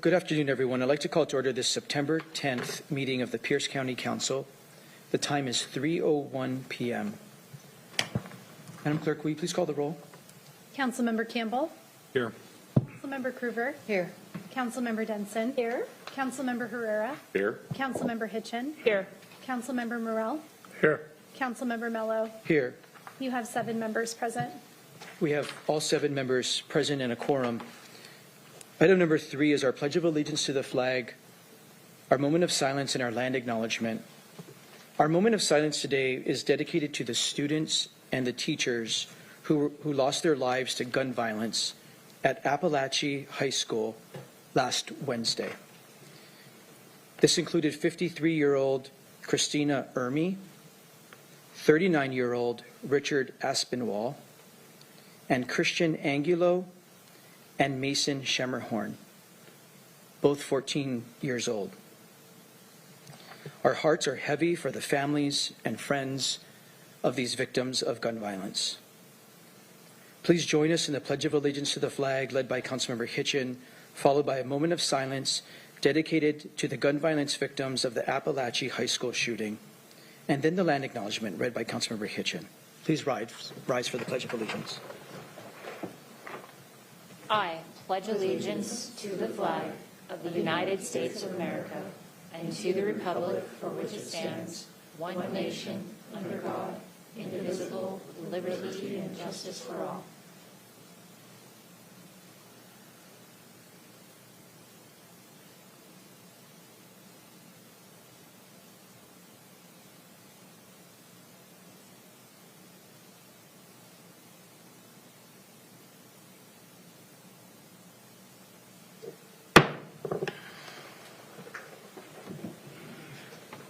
good afternoon, everyone. I'd like to call to order this September 10th meeting of the Pierce County Council. The time is 3:01 p.m. Madam Clerk, will you please call the roll? Councilmember Campbell. Here. Councilmember Kruger. Here. Councilmember Denson. Here. Councilmember Herrera. Here. Councilmember Hitchin. Here. Councilmember Morell. Here. Councilmember Mello. Here. You have 7 members present. We have all 7 members present and a quorum. Item number 3 is our Pledge of Allegiance to the flag, our moment of silence, and our land acknowledgement. Our moment of silence today is dedicated to the students and the teachers who lost their lives to gun violence at Appalachia High School last Wednesday. This included 53-year-old Christina Ermey, 39-year-old Richard Aspinwall, and Christian Angulo and Mason Schemmerhorn, both 14 years old. Our hearts are heavy for the families and friends of these victims of gun violence. Please join us in the Pledge of Allegiance to the flag led by Councilmember Hitchin, followed by a moment of silence dedicated to the gun violence victims of the Appalachia High School shooting, and then the land acknowledgement read by Councilmember Hitchin. Please rise for the Pledge of Allegiance. I pledge allegiance to the flag of the United States of America and to the republic for which it stands, one nation, under God, indivisible, with liberty and justice for all.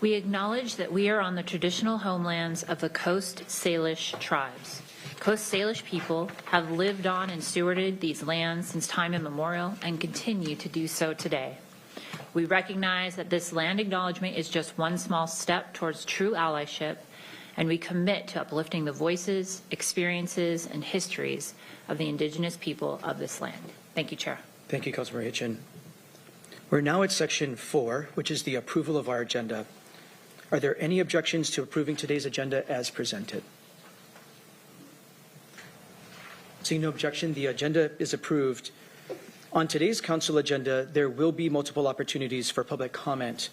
We acknowledge that we are on the traditional homelands of the Coast Salish tribes. Coast Salish people have lived on and stewarded these lands since time immemorial and continue to do so today. We recognize that this land acknowledgement is just one small step towards true allyship, and we commit to uplifting the voices, experiences, and histories of the Indigenous people of this land. Thank you, Chair. Thank you, Councilmember Hitchin. We're now at Section 4, which is the approval of our agenda. Are there any objections to approving today's agenda as presented? Seeing no objection, the agenda is approved. On today's council agenda, there will be multiple opportunities for public comment.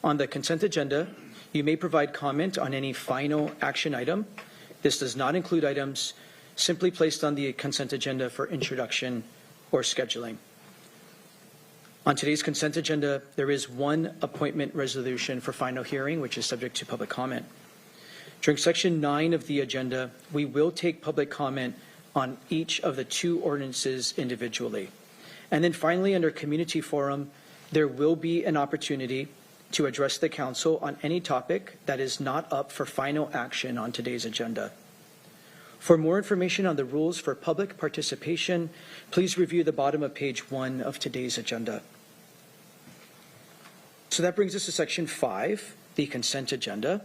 On the consent agenda, you may provide comment on any final action item. This does not include items simply placed on the consent agenda for introduction or scheduling. On today's consent agenda, there is one appointment resolution for final hearing, which is subject to public comment. During Section 9 of the agenda, we will take public comment on each of the 2 ordinances individually. And then finally, under Community Forum, there will be an opportunity to address the Council on any topic that is not up for final action on today's agenda. For more information on the rules for public participation, please review the bottom of page 1 of today's agenda. So that brings us to Section 5, the consent agenda.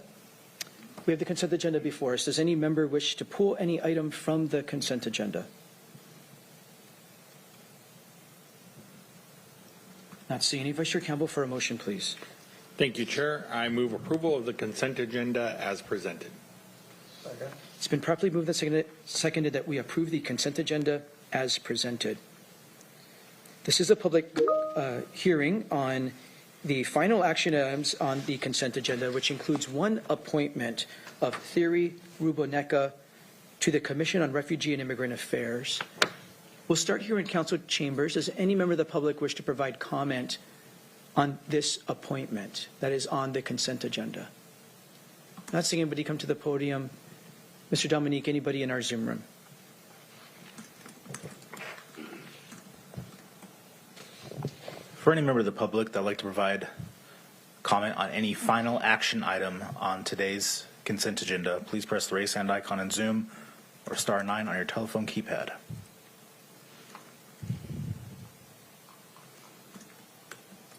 We have the consent agenda before us. Does any member wish to pull any item from the consent agenda? Not seeing any. Vice Chair Campbell, for a motion, please. Thank you, Chair. I move approval of the consent agenda as presented. It's been properly moved and seconded that we approve the consent agenda as presented. This is a public hearing on the final action items on the consent agenda, which includes one appointment of Thierry Ruboneka to the Commission on Refugee and Immigrant Affairs. We'll start here in council chambers. Does any member of the public wish to provide comment on this appointment that is on the consent agenda? Not seeing anybody come to the podium. Mr. Dominique, anybody in our Zoom room? For any member of the public that would like to provide comment on any final action item on today's consent agenda, please press the raise hand icon in Zoom or *9 on your telephone keypad.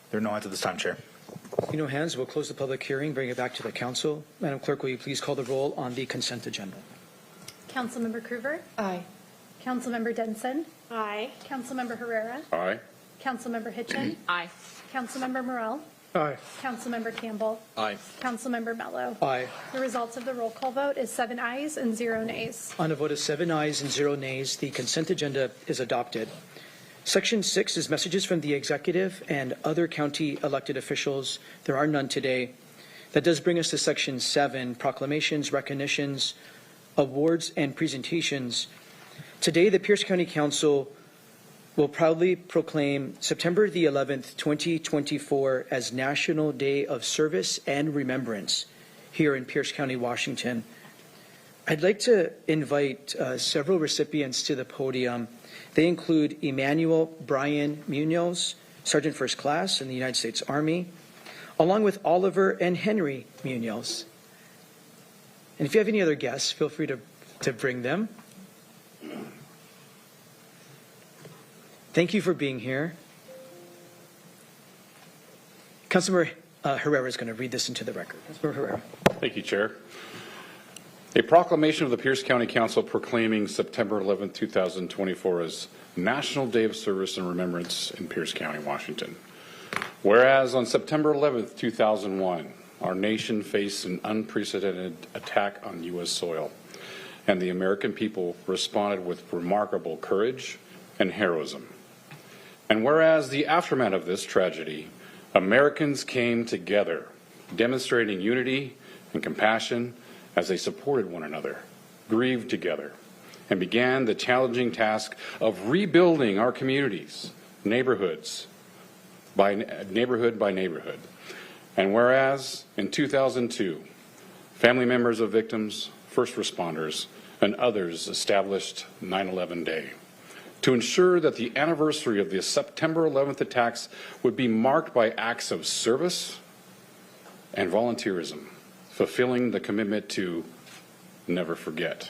There are no hands at this time, Chair. Seeing no hands, we'll close the public hearing, bring it back to the council. Madam Clerk, will you please call the roll on the consent agenda? Councilmember Kruger. Aye. Councilmember Denson. Aye. Councilmember Herrera. Aye. Councilmember Hitchin. Aye. Councilmember Morel. Aye. Councilmember Campbell. Aye. Councilmember Mello. Aye. The results of the roll call vote is 7 ayes and 0 nays. On a vote of 7 ayes and 0 nays, the consent agenda is adopted. Section 6 is messages from the executive and other county elected officials. There are none today. That does bring us to Section 7, proclamations, recognitions, awards, and presentations. Today, the Pierce County Council will proudly proclaim September the 11th, 2024 as National Day of Service and Remembrance here in Pierce County, Washington. I'd like to invite several recipients to the podium. They include Emmanuel Brian Munoz, Sergeant First Class in the United States Army, along with Oliver and Henry Munoz. And if you have any other guests, feel free to bring them. Thank you for being here. Councilmember Herrera is going to read this into the record. Councilmember Herrera. Thank you, Chair. A proclamation of the Pierce County Council proclaiming September 11, 2024 as National Day of Service and Remembrance in Pierce County, Washington. Whereas on September 11, 2001, our nation faced an unprecedented attack on U.S. soil, and the American people responded with remarkable courage and heroism. And whereas the aftermath of this tragedy, Americans came together, demonstrating unity and compassion as they supported one another, grieved together, and began the challenging task of rebuilding our communities, neighborhood by neighborhood. And whereas in 2002, family members of victims, first responders, and others established 9/11 Day to ensure that the anniversary of the September 11th attacks would be marked by acts of service and volunteerism, fulfilling the commitment to never forget.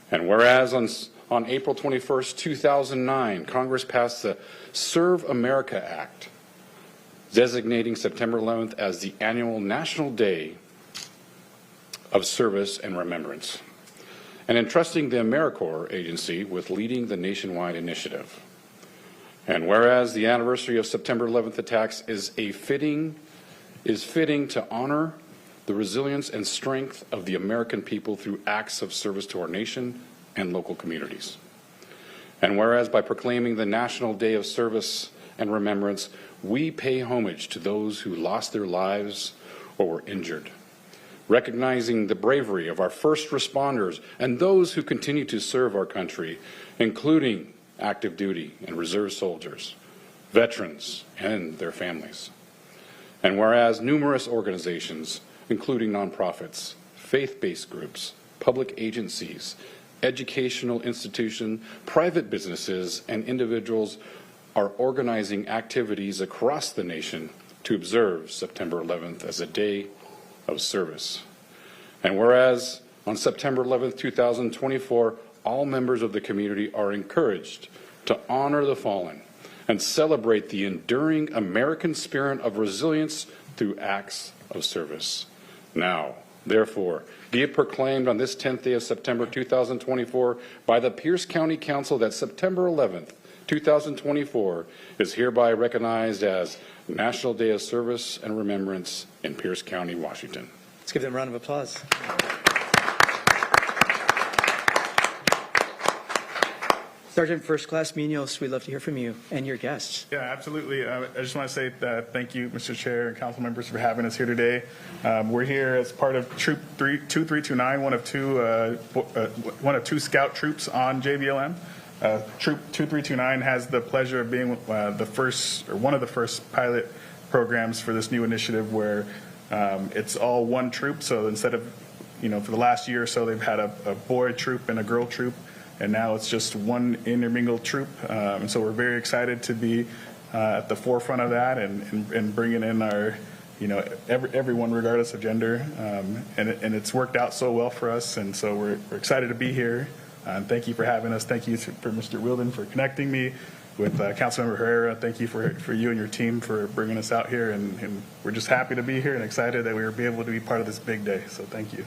And whereas on April 21st, 2009, Congress passed the Serve America Act, designating September 11th as the annual National Day of Service and Remembrance, and entrusting the AmeriCorps agency with leading the nationwide initiative. And whereas the anniversary of September 11th attacks is fitting to honor the resilience and strength of the American people through acts of service to our nation and local communities. And whereas by proclaiming the National Day of Service and Remembrance, we pay homage to those who lost their lives or were injured, recognizing the bravery of our first responders and those who continue to serve our country, including active duty and reserve soldiers, veterans, and their families. And whereas numerous organizations, including nonprofits, faith-based groups, public agencies, educational institutions, private businesses, and individuals are organizing activities across the nation to observe September 11th as a day of service. And whereas on September 11th, 2024, all members of the community are encouraged to honor the fallen and celebrate the enduring American spirit of resilience through acts of service. Now, therefore, be it proclaimed on this 10th day of September 2024 by the Pierce County Council that September 11th, 2024 is hereby recognized as National Day of Service and Remembrance in Pierce County, Washington. Let's give them a round of applause. Sergeant First Class Munoz, we'd love to hear from you and your guests. Yeah, absolutely. I just want to say thank you, Mr. Chair and council members, for having us here today. We're here as part of Troop 2329, one of two scout troops on JBLM. Troop 2329 has the pleasure of being one of the first pilot programs for this new initiative where it's all one troop. So instead of, for the last year or so, they've had a boy troop and a girl troop. And now it's just one intermingled troop. And so we're very excited to be at the forefront of that and bringing in our, everyone regardless of gender. And it's worked out so well for us. And so we're excited to be here. Thank you for having us. Thank you for Mr. Wilden for connecting me with Councilmember Herrera. Thank you for you and your team for bringing us out here. And we're just happy to be here and excited that we will be able to be part of this big day. So thank you.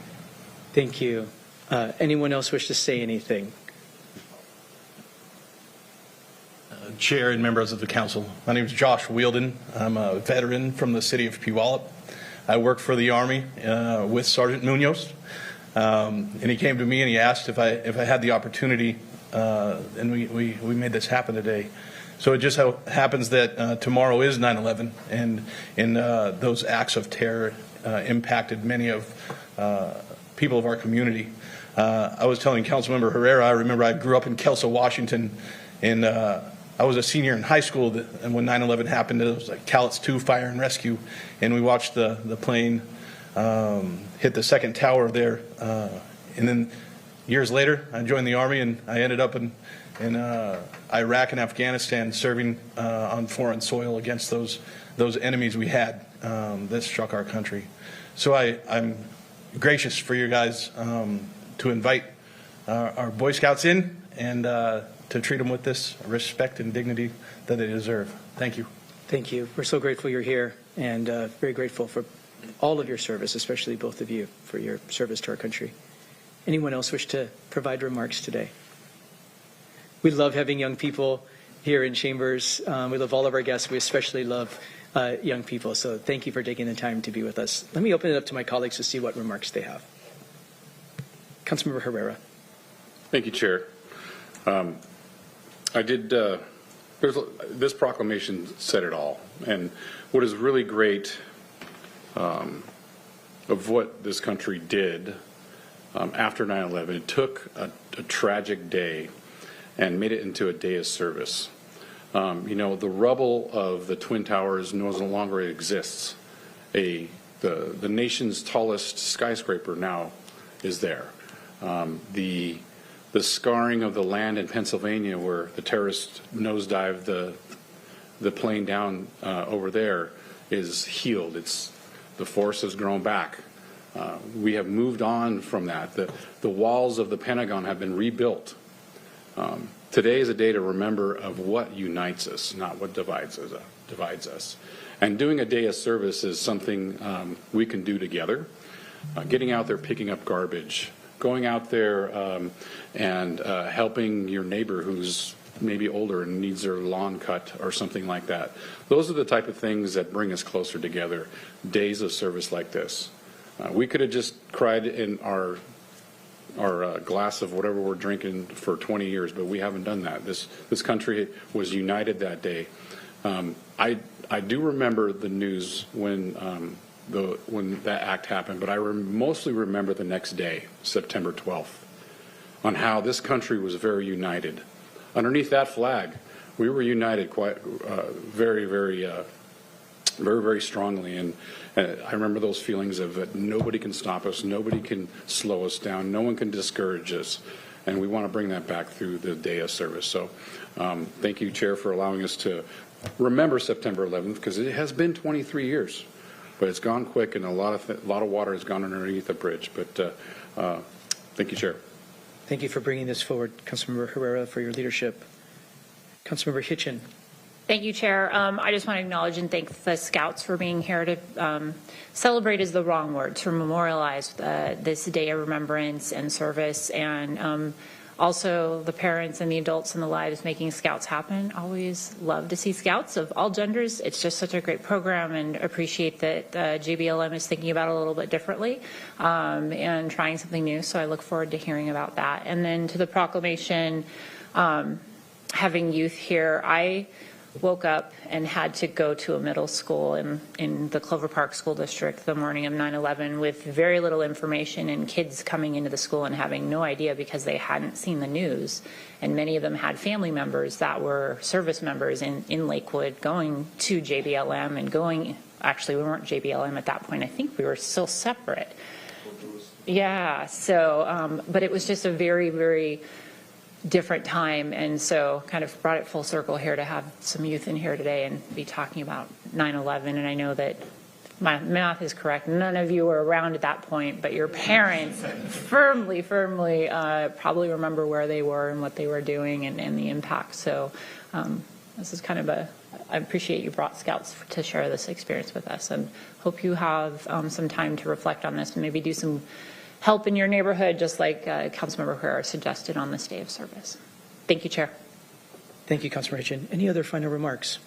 Thank you. Anyone else wish to say anything? Chair and members of the council. My name is Josh Wielden. I'm a veteran from the city of Puyallup. I work for the Army with Sergeant Munoz. And he came to me and he asked if I had the opportunity, and we made this happen today. So it just happens that tomorrow is 9/11, and those acts of terror impacted many of people of our community. I was telling Councilmember Herrera, I remember I grew up in Kelso, Washington, and I was a senior in high school, and when 9/11 happened, it was like Callets 2 Fire and Rescue, and we watched the plane hit the second tower there. And then years later, I joined the Army, and I ended up in Iraq and Afghanistan serving on foreign soil against those enemies we had that struck our country. So I'm gracious for you guys to invite our Boy Scouts in and to treat them with this respect and dignity that they deserve. Thank you. Thank you. We're so grateful you're here, and very grateful for all of your service, especially both of you, for your service to our country. Anyone else wish to provide remarks today? We love having young people here in Chambers. We love all of our guests. We especially love young people. So thank you for taking the time to be with us. Let me open it up to my colleagues to see what remarks they have. Councilmember Herrera. Thank you, Chair. This proclamation said it all. And what is really great of what this country did after 9/11, it took a tragic day and made it into a day of service. The rubble of the Twin Towers no longer exists. The nation's tallest skyscraper now is there. The scarring of the land in Pennsylvania where the terrorists nosedived the plane down over there is healed. The force has grown back. We have moved on from that. The walls of the Pentagon have been rebuilt. Today is a day to remember of what unites us, not what divides us. And doing a day of service is something we can do together. Getting out there, picking up garbage, going out there and helping your neighbor who's maybe older and needs their lawn cut or something like that. Those are the type of things that bring us closer together, days of service like this. We could have just cried in our glass of whatever we're drinking for 20 years, but we haven't done that. This country was united that day. I do remember the news when that act happened, but I mostly remember the next day, September 12th, on how this country was very united. Underneath that flag, we were united quite very, very strongly. And I remember those feelings of that nobody can stop us, nobody can slow us down, no one can discourage us. And we want to bring that back through the day of service. So thank you, Chair, for allowing us to remember September 11th, because it has been 23 years. But it's gone quick, and a lot of water has gone underneath the bridge. But thank you, Chair. Thank you for bringing this forward, Councilmember Herrera, for your leadership. Councilmember Hitchin. Thank you, Chair. I just want to acknowledge and thank the Scouts for being here to celebrate is the wrong word, to memorialize this day of remembrance and service, and also the parents and the adults in the lives making Scouts happen. Always love to see Scouts of all genders. It's just such a great program, and appreciate that JBLM is thinking about it a little bit differently and trying something new. So I look forward to hearing about that. And then to the proclamation, having youth here, I woke up and had to go to a middle school in the Clover Park School District the morning of 9/11 with very little information, and kids coming into the school and having no idea because they hadn't seen the news. And many of them had family members that were service members in Lakewood going to JBLM and going, actually we weren't JBLM at that point, I think we were still separate. Yeah, so, but it was just a very, very different time, and so kind of brought it full circle here to have some youth in here today and be talking about 9/11. And I know that my math is correct, none of you were around at that point, but your parents firmly probably remember where they were and what they were doing and the impact. So this is kind of I appreciate you brought Scouts to share this experience with us, and hope you have some time to reflect on this and maybe do some help in your neighborhood, just like Councilmember Herrera suggested on this day of service. Thank you, Chair. Thank you, Councilmember Hitchin. Any other final remarks?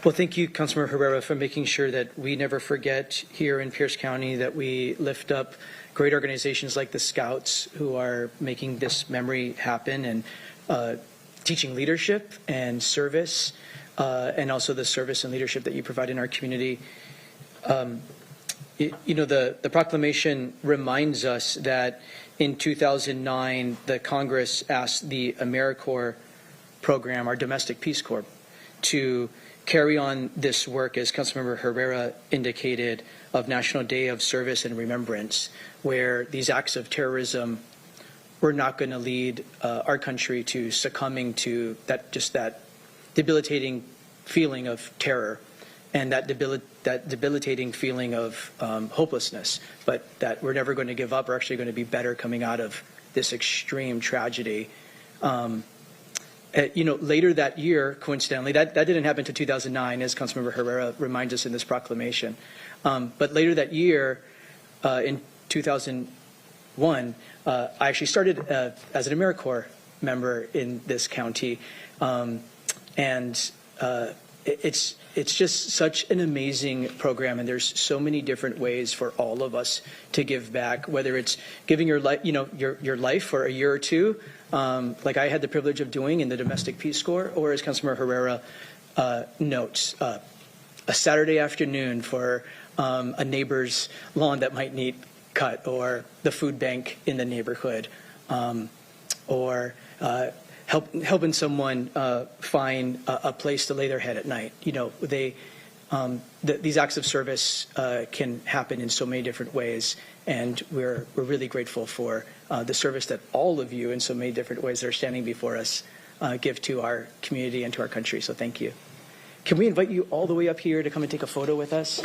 Well, thank you, Councilmember Herrera, for making sure that we never forget here in Pierce County that we lift up great organizations like the Scouts who are making this memory happen and teaching leadership and service, and also the service and leadership that you provide in our community. The proclamation reminds us that in 2009, the Congress asked the AmeriCorps program, our domestic Peace Corps, to carry on this work, as Councilmember Herrera indicated, of National Day of Service and Remembrance, where these acts of terrorism were not going to lead our country to succumbing to that debilitating feeling of terror and that debilitating feeling of hopelessness, but that we're never going to give up. We're actually going to be better coming out of this extreme tragedy. Later that year, coincidentally, that didn't happen until 2009, as Councilmember Herrera reminds us in this proclamation. But later that year, in 2001, I actually started as an AmeriCorps member in this county, and it's just such an amazing program, and there's so many different ways for all of us to give back, whether it's giving your life, your life for a year or two, like I had the privilege of doing in the Domestic Peace Corps, or as Councilmember Herrera notes, a Saturday afternoon for a neighbor's lawn that might need cut, or the food bank in the neighborhood, or helping someone find a place to lay their head at night. These acts of service can happen in so many different ways, and we're really grateful for the service that all of you in so many different ways that are standing before us give to our community and to our country. So thank you. Can we invite you all the way up here to come and take a photo with us?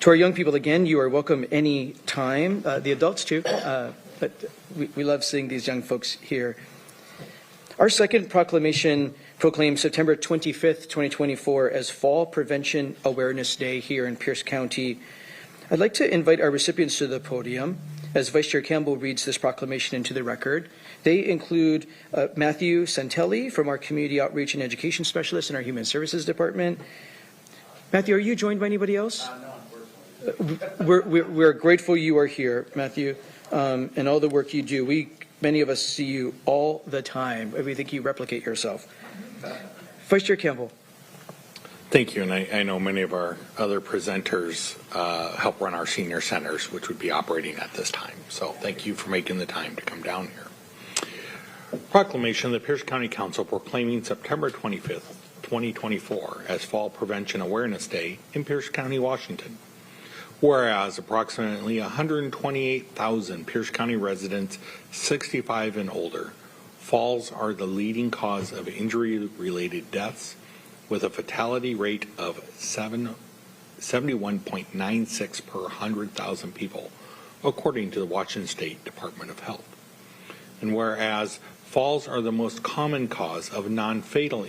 To our young people, again, you are welcome any time, the adults too, but we love seeing these young folks here. Our second proclamation proclaims September 25th, 2024 as Fall Prevention Awareness Day here in Pierce County. I'd like to invite our recipients to the podium as Vice Chair Campbell reads this proclamation into the record. They include Matthew Santelli from our Community Outreach and Education Specialist in our Human Services Department. Matthew, are you joined by anybody else? No. We're grateful you are here, Matthew, and all the work you do. Many of us see you all the time. We think you replicate yourself. Vice Chair Campbell. Thank you, and I know many of our other presenters help run our senior centers, which would be operating at this time. So thank you for making the time to come down here. Proclamation of the Pierce County Council proclaiming September 25th, 2024 as Fall Prevention Awareness Day in Pierce County, Washington. Whereas approximately 128,000 Pierce County residents 65 and older, falls are the leading cause of injury-related deaths, with a fatality rate of 7 71.96 per 100,000 people, according to the Washington State Department of Health. And whereas falls are the most common cause of non-fatal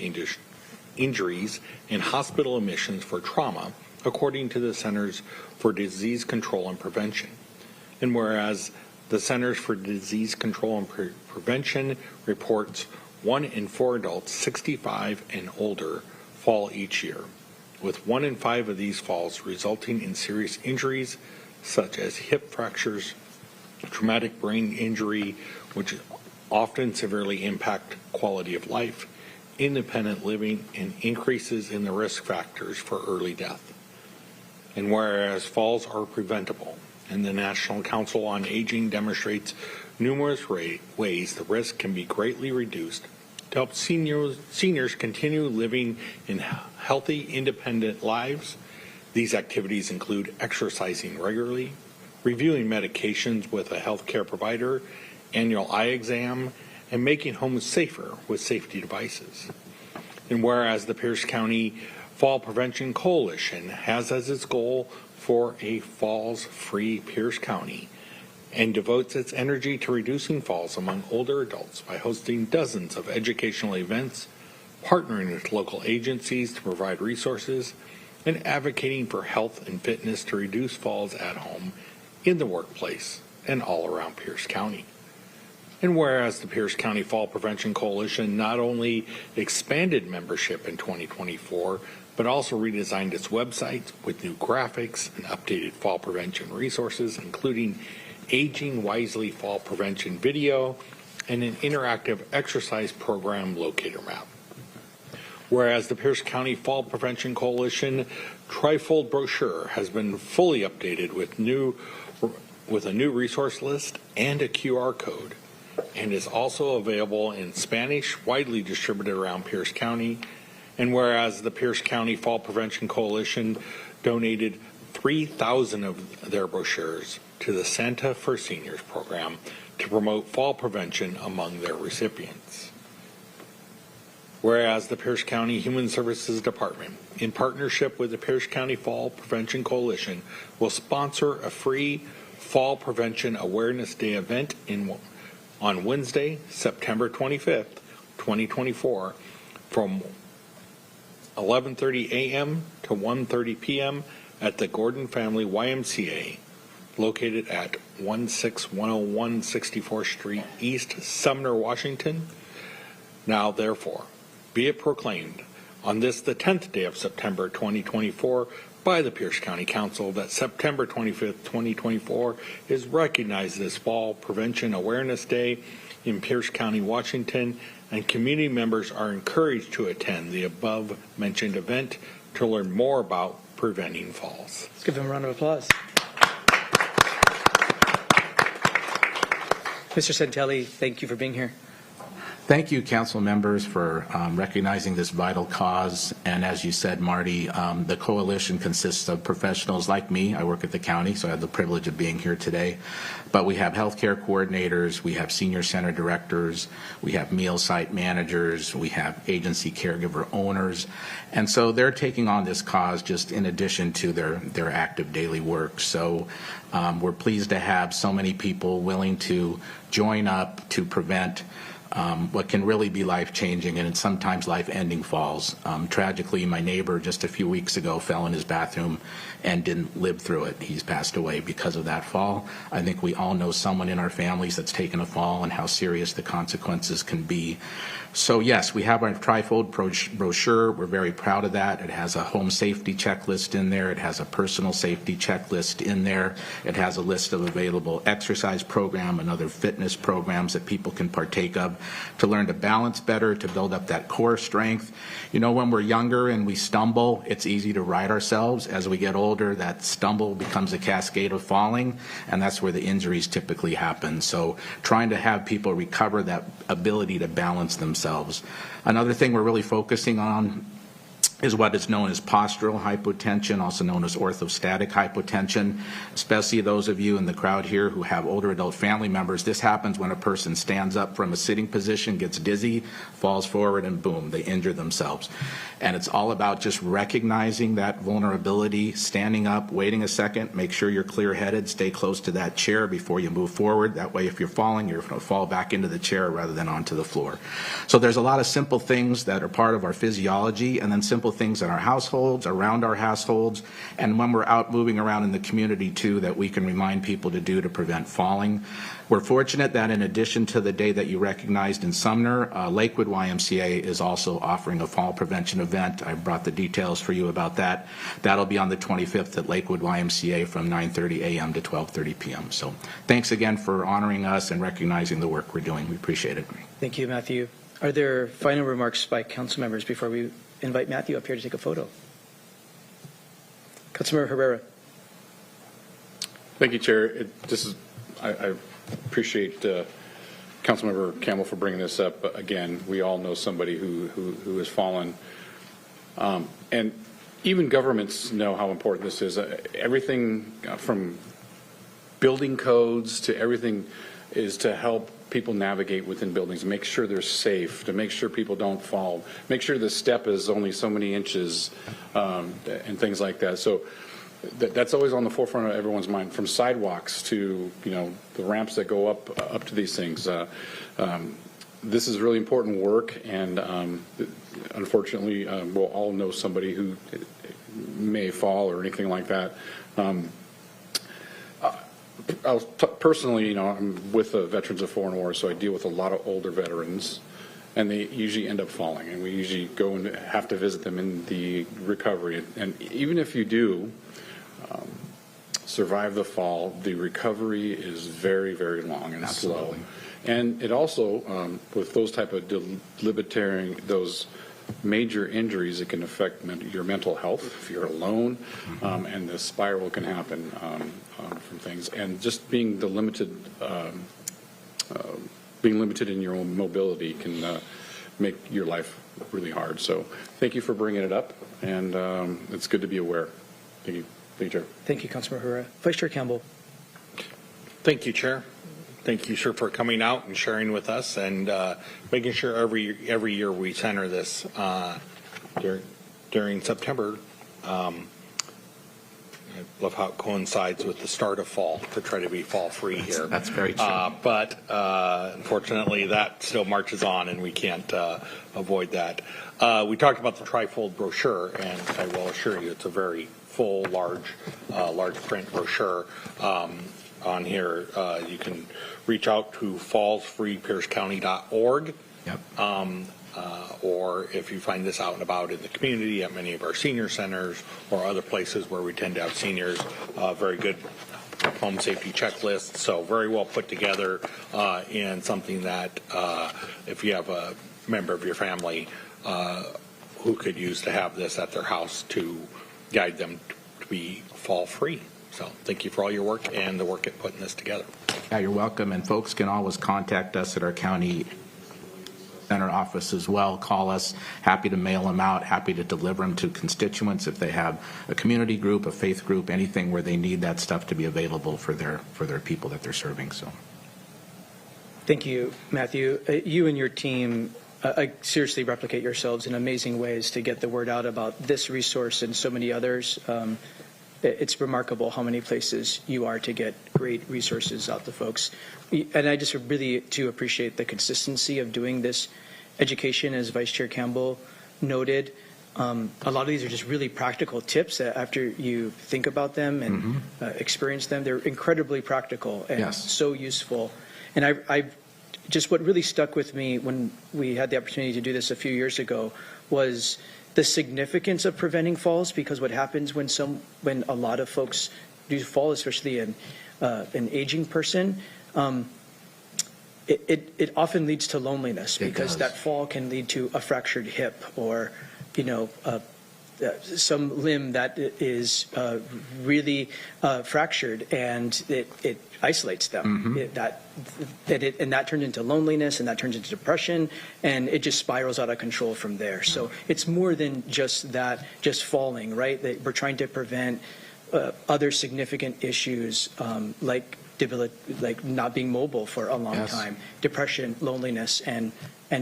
injuries and hospital admissions for trauma, according to the Centers for Disease Control and Prevention. And whereas the Centers for Disease Control and Prevention reports 1 in 4 adults 65 and older fall each year, with 1 in 5 of these falls resulting in serious injuries such as hip fractures, traumatic brain injury, which often severely impact quality of life, independent living, and increases in the risk factors for early death. And whereas falls are preventable, and the National Council on Aging demonstrates numerous ways the risk can be greatly reduced to help seniors continue living in healthy, independent lives. These activities include exercising regularly, reviewing medications with a healthcare provider, annual eye exam, and making homes safer with safety devices. And whereas the Pierce County Fall Prevention Coalition has as its goal for a falls-free Pierce County and devotes its energy to reducing falls among older adults by hosting dozens of educational events, partnering with local agencies to provide resources, and advocating for health and fitness to reduce falls at home, in the workplace, and all around Pierce County. And whereas the Pierce County Fall Prevention Coalition not only expanded membership in 2024, but also redesigned its website with new graphics and updated fall prevention resources, including Aging Wisely Fall Prevention video and an interactive exercise program locator map. Whereas the Pierce County Fall Prevention Coalition trifold brochure has been fully updated with a new resource list and a QR code, and is also available in Spanish, widely distributed around Pierce County. And whereas the Pierce County Fall Prevention Coalition donated 3,000 of their brochures to the Santa for Seniors program to promote fall prevention among their recipients. Whereas the Pierce County Human Services Department, in partnership with the Pierce County Fall Prevention Coalition, will sponsor a free Fall Prevention Awareness Day event on Wednesday, September 25th, 2024, from 11:30 a.m. to 1:30 p.m. at the Gordon Family YMCA, located at 16101 64th Street East, Sumner, Washington. Now, therefore, be it proclaimed on this, the 10th day of September 2024, by the Pierce County Council, that September 25th, 2024 is recognized as Fall Prevention Awareness Day in Pierce County, Washington, and community members are encouraged to attend the above-mentioned event to learn more about preventing falls. Let's give him a round of applause. Mr. Santelli, thank you for being here. Thank you, council members, for recognizing this vital cause. And as you said, Marty, the coalition consists of professionals like me. I work at the county, so I have the privilege of being here today. But we have healthcare coordinators, we have senior center directors, we have meal site managers, we have agency caregiver owners. And so they're taking on this cause just in addition to their active daily work. So we're pleased to have so many people willing to join up to prevent what can really be life-changing and sometimes life-ending falls. Tragically, my neighbor just a few weeks ago fell in his bathroom and didn't live through it. He's passed away because of that fall. I think we all know someone in our families that's taken a fall and how serious the consequences can be. So yes, we have our trifold brochure. We're very proud of that. It has a home safety checklist in there. It has a personal safety checklist in there. It has a list of available exercise program and other fitness programs that people can partake of to learn to balance better, to build up that core strength. You know, when we're younger and we stumble, it's easy to right ourselves. As we get older, that stumble becomes a cascade of falling, and that's where the injuries typically happen. So trying to have people recover that ability to balance themselves. Another thing we're really focusing on is what is known as postural hypotension, also known as orthostatic hypotension. Especially those of you in the crowd here who have older adult family members, this happens when a person stands up from a sitting position, gets dizzy, falls forward, and boom, they injure themselves. And it's all about just recognizing that vulnerability, standing up, waiting a second, make sure you're clear-headed, stay close to that chair before you move forward. That way, if you're falling, you're going to fall back into the chair rather than onto the floor. So there's a lot of simple things that are part of our physiology, and then simple things in our households, around our households, and when we're out moving around in the community too, that we can remind people to do to prevent falling. We're fortunate that in addition to the day that you recognized in Sumner, Lakewood YMCA is also offering a fall prevention event. I brought the details for you about that. That'll be on the 25th at Lakewood YMCA from 9:30 a.m. to 12:30 p.m. So thanks again for honoring us and recognizing the work we're doing. We appreciate it. Thank you, Matthew. Are there final remarks by council members before we invite Matthew up here to take a photo? Councilmember Herrera. Thank you, Chair. I appreciate Councilmember Campbell for bringing this up. But again, we all know somebody who has fallen. And even governments know how important this is. Everything from building codes to everything is to help people navigate within buildings, make sure they're safe, to make sure people don't fall, make sure the step is only so many inches, and things like that. So that's always on the forefront of everyone's mind, from sidewalks to, the ramps that go up to these things. This is really important work, and unfortunately, we'll all know somebody who may fall or anything like that. Personally, I'm with the Veterans of Foreign War, so I deal with a lot of older veterans, and they usually end up falling, and we usually go and have to visit them in the recovery. And even if you do survive the fall, the recovery is very, very long and slow. And it also, with those type of debilitating, those major injuries, it can affect your mental health if you're alone, and the spiral can happen from things. And just being limited in your own mobility can make your life really hard. So thank you for bringing it up, and it's good to be aware. Thank you. Thank you, Chair. Thank you, Councilmember Herrera. Vice Chair Campbell. Thank you, Chair. Thank you, sir, for coming out and sharing with us and making sure every year we center this during September. I love how it coincides with the start of fall to try to be fall-free here. That's very true. But unfortunately, that still marches on, and we can't avoid that. We talked about the trifold brochure, and I will assure you it's a very full, large print brochure. On here, you can reach out to fallsfreepiercecounty.org. Yep. Or if you find this out and about in the community at many of our senior centers or other places where we tend to have seniors, very good home safety checklist. So very well put together, and something that if you have a member of your family who could use to have this at their house to guide them to be fall free. So thank you for all your work and the work at putting this together. Yeah, you're welcome. And folks can always contact us at our county center office as well. Call us. Happy to mail them out. Happy to deliver them to constituents if they have a community group, a faith group, anything where they need that stuff to be available for their people that they're serving. So, Thank you, Matthew. You and your team seriously replicate yourselves in amazing ways to get the word out about this resource and so many others. It's remarkable how many places you are to get great resources out to folks. And I just really do appreciate the consistency of doing this education, as Vice Chair Campbell noted. A lot of these are just really practical tips that after you think about them and experience them, they're incredibly practical and so useful. And I just what really stuck with me when we had the opportunity to do this a few years ago was the significance of preventing falls, because what happens when a lot of folks do fall, especially an aging person, it often leads to loneliness, because that fall can lead to a fractured hip or some limb that is really fractured, and it isolates them. And that turns into loneliness, and that turns into depression, and it just spirals out of control from there. So it's more than just that, just falling, right? That we're trying to prevent other significant issues like not being mobile for a long time, depression, loneliness, and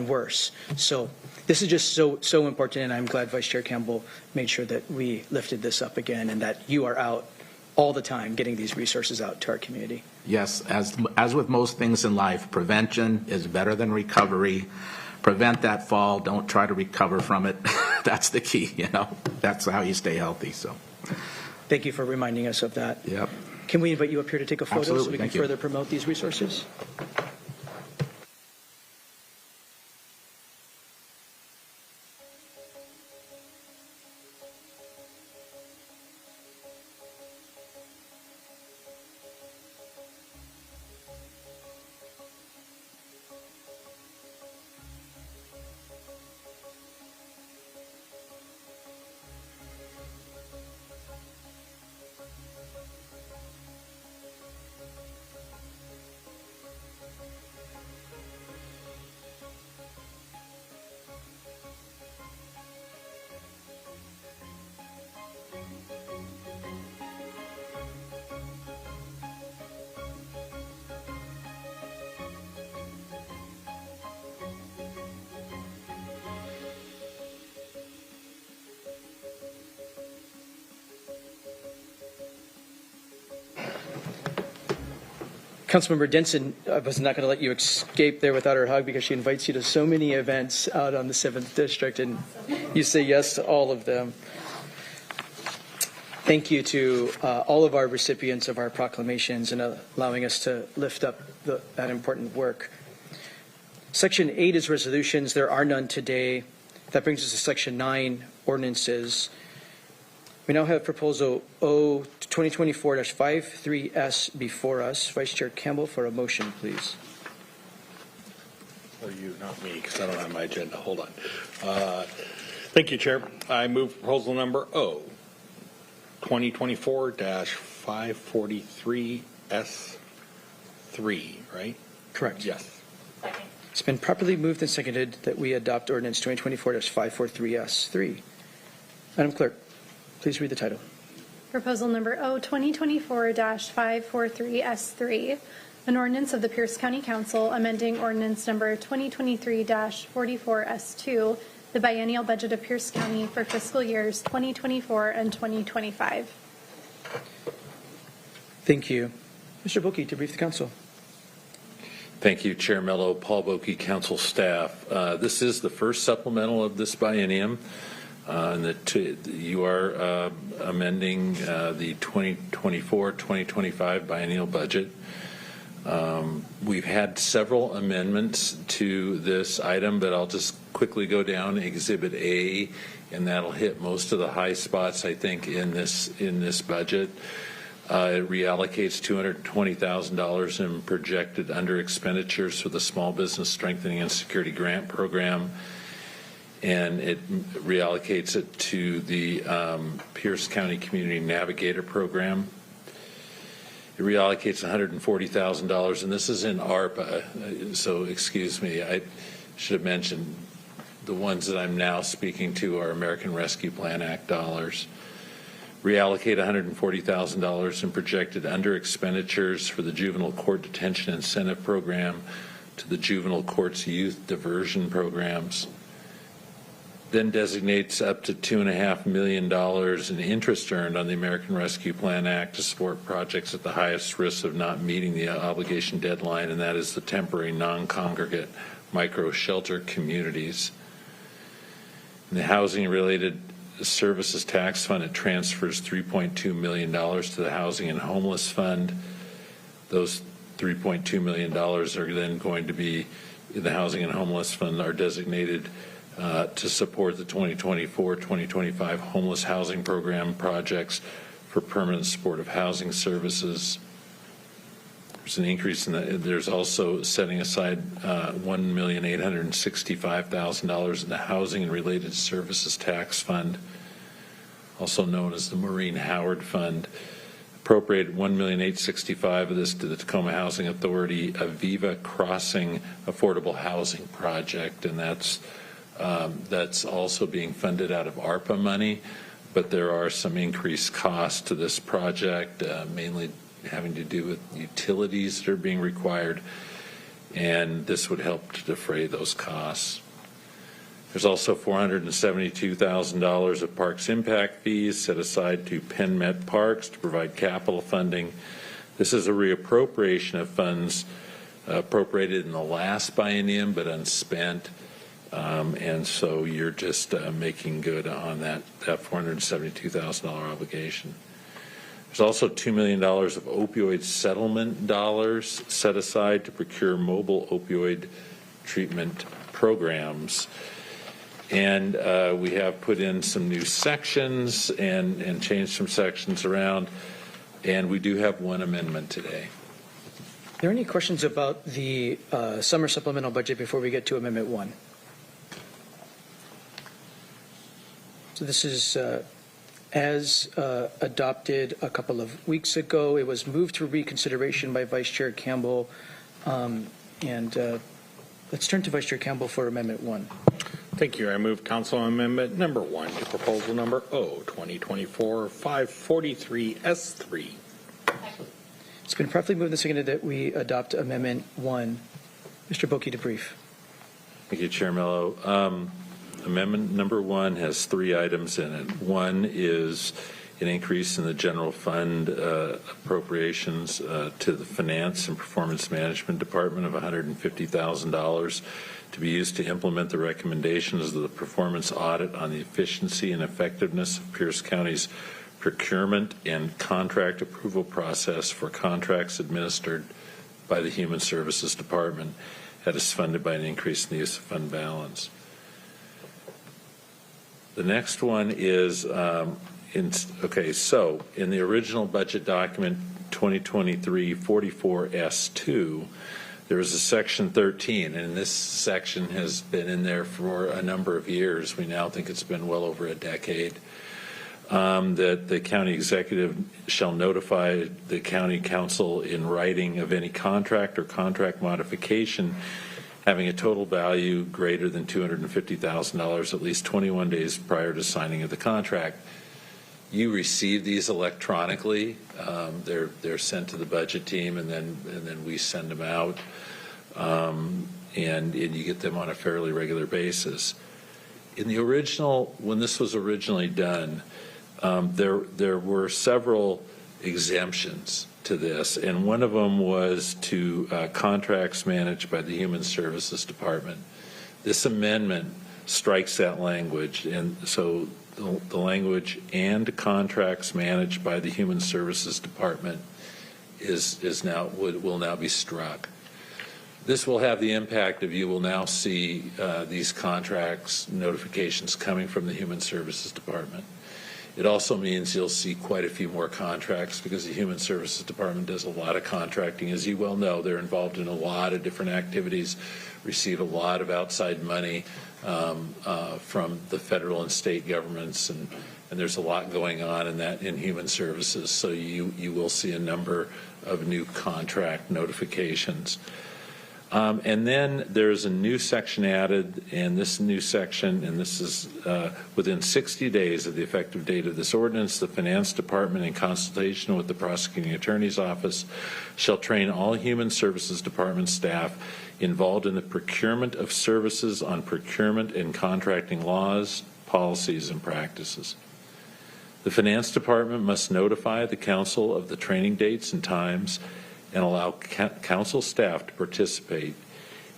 worse. So this is just so important, and I'm glad Vice Chair Campbell made sure that we lifted this up again, and that you are out all the time getting these resources out to our community. Yes, as with most things in life, prevention is better than recovery. Prevent that fall. Don't try to recover from it. That's the key, you know. That's how you stay healthy. So, thank you for reminding us of that. yep. Can we invite you up here to take a photo so Absolutely. we can Thank you. further promote these resources? Councilmember Denson, I was not going to let you escape there without her hug, because she invites you to so many events out on the 7th District, and you say yes to all of them. Thank you to all of our recipients of our proclamations and allowing us to lift up that important work. Section 8 is resolutions. There are none today. That brings us to Section 9, ordinances. We now have proposal O 2024-53S before us. Vice Chair Campbell, for a motion, please. Or you, not me, because I don't have my agenda. Hold on. Thank you, Chair. I move proposal number O 2024-543S3, right? Correct. Yes. It's been properly moved and seconded that we adopt ordinance 2024-543S3. Madam Clerk, please read the title. Proposal number O 2024-543S3, an ordinance of the Pierce County Council amending ordinance number 2023-44S2, the biennial budget of Pierce County for fiscal years 2024 and 2025. Thank you. Mr. Boki, to brief the council. Thank you, Chair Mello, Paul Boki, council staff. This is the first supplemental of this biennium. And you are amending the 2024-2025 biennial budget. We've had several amendments to this item, but I'll just quickly go down Exhibit A, and that'll hit most of the high spots, I think, in this budget. It reallocates $220,000 in projected under expenditures for the Small Business Strengthening and Security Grant Program, and it reallocates it to the Pierce County Community Navigator Program. It reallocates $140,000, and this is in ARPA, so excuse me, I should have mentioned the ones that I'm now speaking to are American Rescue Plan Act dollars. Reallocate $140,000 in projected under expenditures for the Juvenile Court Detention Incentive Program to the Juvenile Courts Youth Diversion Programs. Then designates up to $2.5 million in interest earned on the American Rescue Plan Act to support projects at the highest risk of not meeting the obligation deadline, and that is the temporary non-congregate micro shelter communities. In the housing-related services tax fund, it transfers $3.2 million to the Housing and Homeless Fund. Those $3.2 million are then going to be, the Housing and Homeless Fund are designated to support the 2024-2025 homeless housing program projects for permanent supportive housing services. There's an increase in that. There's also setting aside $1,865,000 in the housing and related services tax fund. also known as the Maureen Howard Fund, appropriated $1,865,000 of this to the Tacoma Housing Authority Aviva Crossing Affordable Housing Project, and that's also being funded out of ARPA money, but there are some increased costs to this project, mainly having to do with utilities that are being required, and this would help to defray those costs. There's also $472,000 of Parks impact fees set aside to Penn Met Parks to provide capital funding. This is a reappropriation of funds appropriated in the last biennium but unspent, and so you're just making good on that $472,000 obligation. There's also $2 million of opioid settlement dollars set aside to procure mobile opioid treatment programs. And we have put in some new sections and changed some sections around, and we do have one amendment today. Are there any questions about the summer supplemental budget before we get to Amendment 1? So this is as adopted a couple of weeks ago. It was moved to reconsideration by Vice Chair Campbell. Let's turn to Vice Chair Campbell for Amendment 1. Thank you. I move Council Amendment Number 1 to Proposal Number O, 2024-543-S3. It's been properly moved and seconded that we adopt Amendment 1. Mr. Boki to brief. Thank you, Chair Mello. Amendment Number 1 has 3 items in it. One is an increase in the general fund appropriations to the Finance and Performance Management Department of $150,000 to be used to implement the recommendations of the performance audit on the efficiency and effectiveness of Pierce County's procurement and contract approval process for contracts administered by the Human Services Department. That is funded by an increase in the use of fund balance. The next one is, so in the original budget document 2023-44S2, there was a section 13, and this section has been in there for a number of years. We now think it's been well over a decade. That the county executive shall notify the county council in writing of any contract or contract modification having a total value greater than $250,000 at least 21 days prior to signing of the contract. You receive these electronically. They're sent to the budget team, and then we send them out, and you get them on a fairly regular basis. In the original, when this was originally done, there were several exemptions to this, and one of them was to contracts managed by the Human Services Department. This amendment strikes that language, and so the language "and contracts managed by the Human Services Department" will now be struck. This will have the impact of you will now see these contracts notifications coming from the Human Services Department. It also means you'll see quite a few more contracts because the Human Services Department does a lot of contracting. As you well know, they're involved in a lot of different activities, receive a lot of outside money from the federal and state governments, and there's a lot going on in human services. So you will see a number of new contract notifications. And then there's a new section added, and this new section, and this is within 60 days of the effective date of this ordinance, the Finance Department, in consultation with the Prosecuting Attorney's Office, shall train all Human Services Department staff involved in the procurement of services on procurement and contracting laws, policies, and practices. The Finance Department must notify the Council of the training dates and times and allow council staff to participate.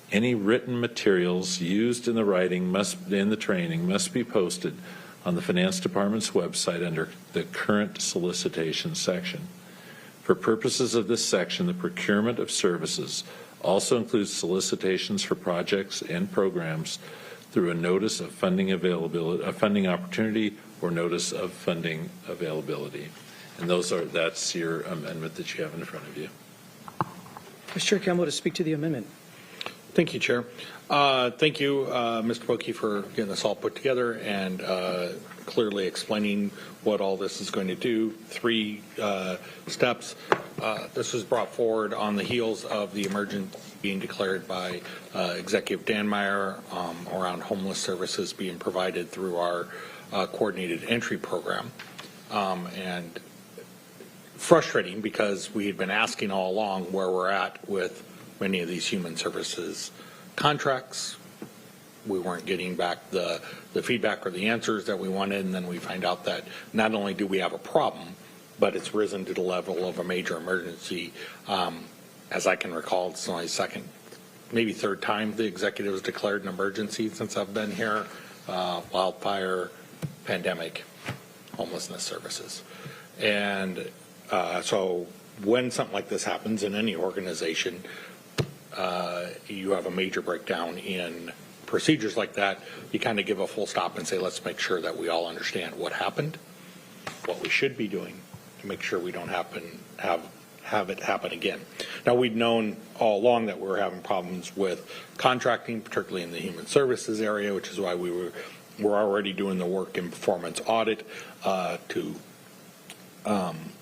Any written materials used in the training must be posted on the Finance Department's website under the current solicitation section. For purposes of this section, the procurement of services also includes solicitations for projects and programs through a notice of funding availability, a funding opportunity, or notice of funding availability. And that's your amendment that you have in front of you. Vice Chair Campbell to speak to the amendment. Thank you, Chair. Thank you, Mr. Bokey, for getting this all put together and clearly explaining what all this is going to do. 3 steps. This was brought forward on the heels of the emergency being declared by Executive Dan Meyer around homeless services being provided through our coordinated entry program. And frustrating because we had been asking all along where we're at with many of these human services contracts. We weren't getting back the feedback or the answers that we wanted, and then we find out that not only do we have a problem, but it's risen to the level of a major emergency. As I can recall, it's only second, maybe third time the executive has declared an emergency since I've been here. Wildfire, pandemic, homelessness services. And so when something like this happens in any organization, you have a major breakdown in procedures like that. You kind of give a full stop and say, let's make sure that we all understand what happened, what we should be doing to make sure we don't have it happen again. Now, we'd known all along that we were having problems with contracting, particularly in the human services area, which is why we're already doing the work in performance audit to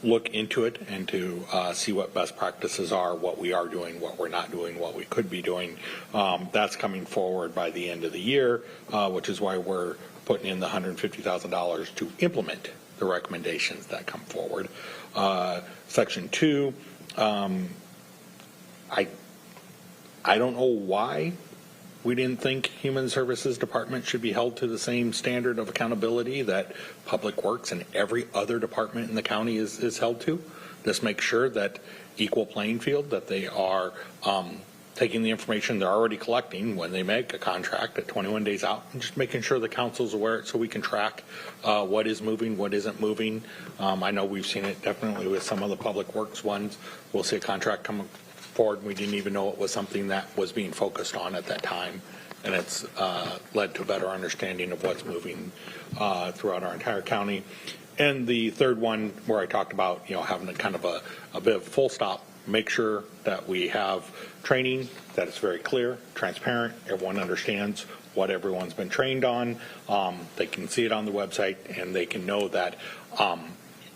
look into it and to see what best practices are, what we are doing, what we're not doing, what we could be doing. That's coming forward by the end of the year, which is why we're putting in the $150,000 to implement the recommendations that come forward. Section 2, I don't know why we didn't think Human Services Department should be held to the same standard of accountability that Public Works and every other department in the county is held to. This makes sure that equal playing field, that they are taking the information they're already collecting when they make a contract at 21 days out, and just making sure the council's aware so we can track what is moving, what isn't moving. I know we've seen it definitely with some of the Public Works ones. We'll see a contract come forward and we didn't even know it was something that was being focused on at that time, and it's led to a better understanding of what's moving throughout our entire county. And the third one, where I talked about having a kind of a bit of a full stop, make sure that we have training that is very clear, transparent, everyone understands what everyone's been trained on. They can see it on the website, and they can know that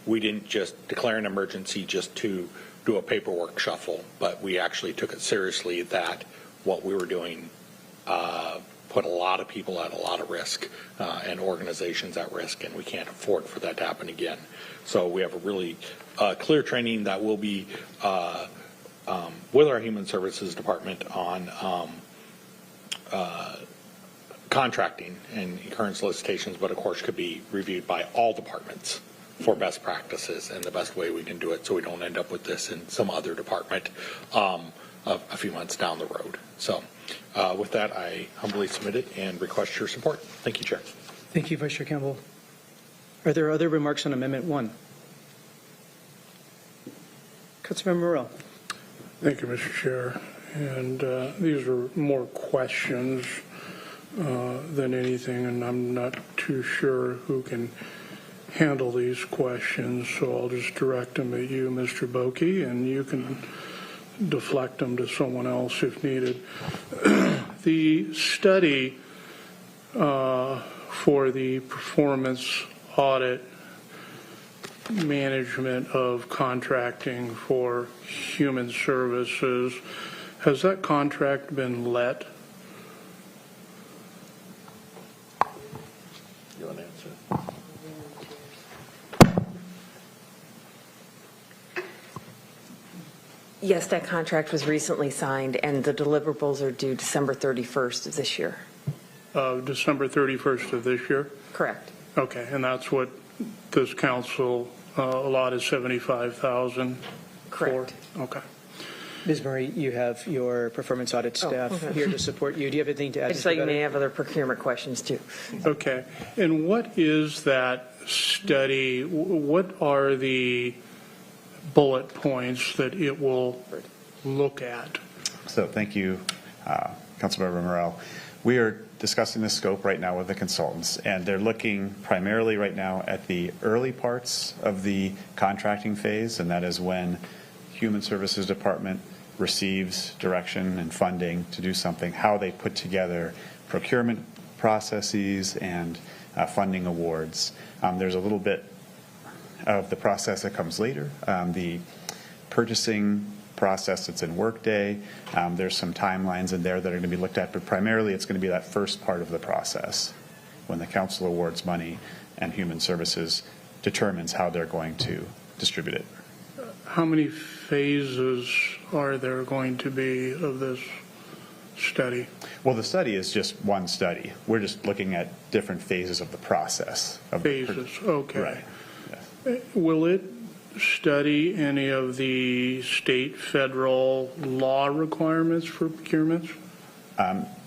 we didn't just declare an emergency just to do a paperwork shuffle, but we actually took it seriously that what we were doing put a lot of people at a lot of risk and organizations at risk, and we can't afford for that to happen again. So we have a really clear training that will be with our Human Services Department on contracting and current solicitations, but of course could be reviewed by all departments for best practices and the best way we can do it so we don't end up with this in some other department a few months down the road. So with that, I humbly submit it and request your support. Thank you, Chair. Thank you, Vice Chair Campbell. Are there other remarks on Amendment 1? Councilmember Morrell. Thank you, Mr. Chair. And these are more questions than anything, and I'm not too sure who can handle these questions, so I'll just direct them at you, Mr. Bokey, and you can deflect them to someone else if needed. The study for the performance audit management of contracting for human services, has that contract been let? You want to answer? Yes, that contract was recently signed, and the deliverables are due December 31st of this year. December 31st of this year? Correct. Okay, and that's what this council allotted 75,000 Correct. for? Okay. Ms. Murray, you have your performance audit staff okay. here to support you. Do you have anything to add? I just thought you may have other procurement questions too. Okay, and what is that study? What are the bullet points that it will look at? So thank you, Councilmember Morrell. We are discussing the scope right now with the consultants, and they're looking primarily right now at the early parts of the contracting phase, and that is when Human Services Department receives direction and funding to do something, how they put together procurement processes and funding awards. There's a little bit of the process that comes later. The purchasing process that's in Workday, there's some timelines in there that are going to be looked at, but primarily it's going to be that first part of the process when the council awards money and Human Services determines how they're going to distribute it. How many phases are there going to be of this study? Well, the study is just one study. We're just looking at different phases of the process. Phases, okay. Right. Yeah. Will it study any of the state, federal law requirements for procurements?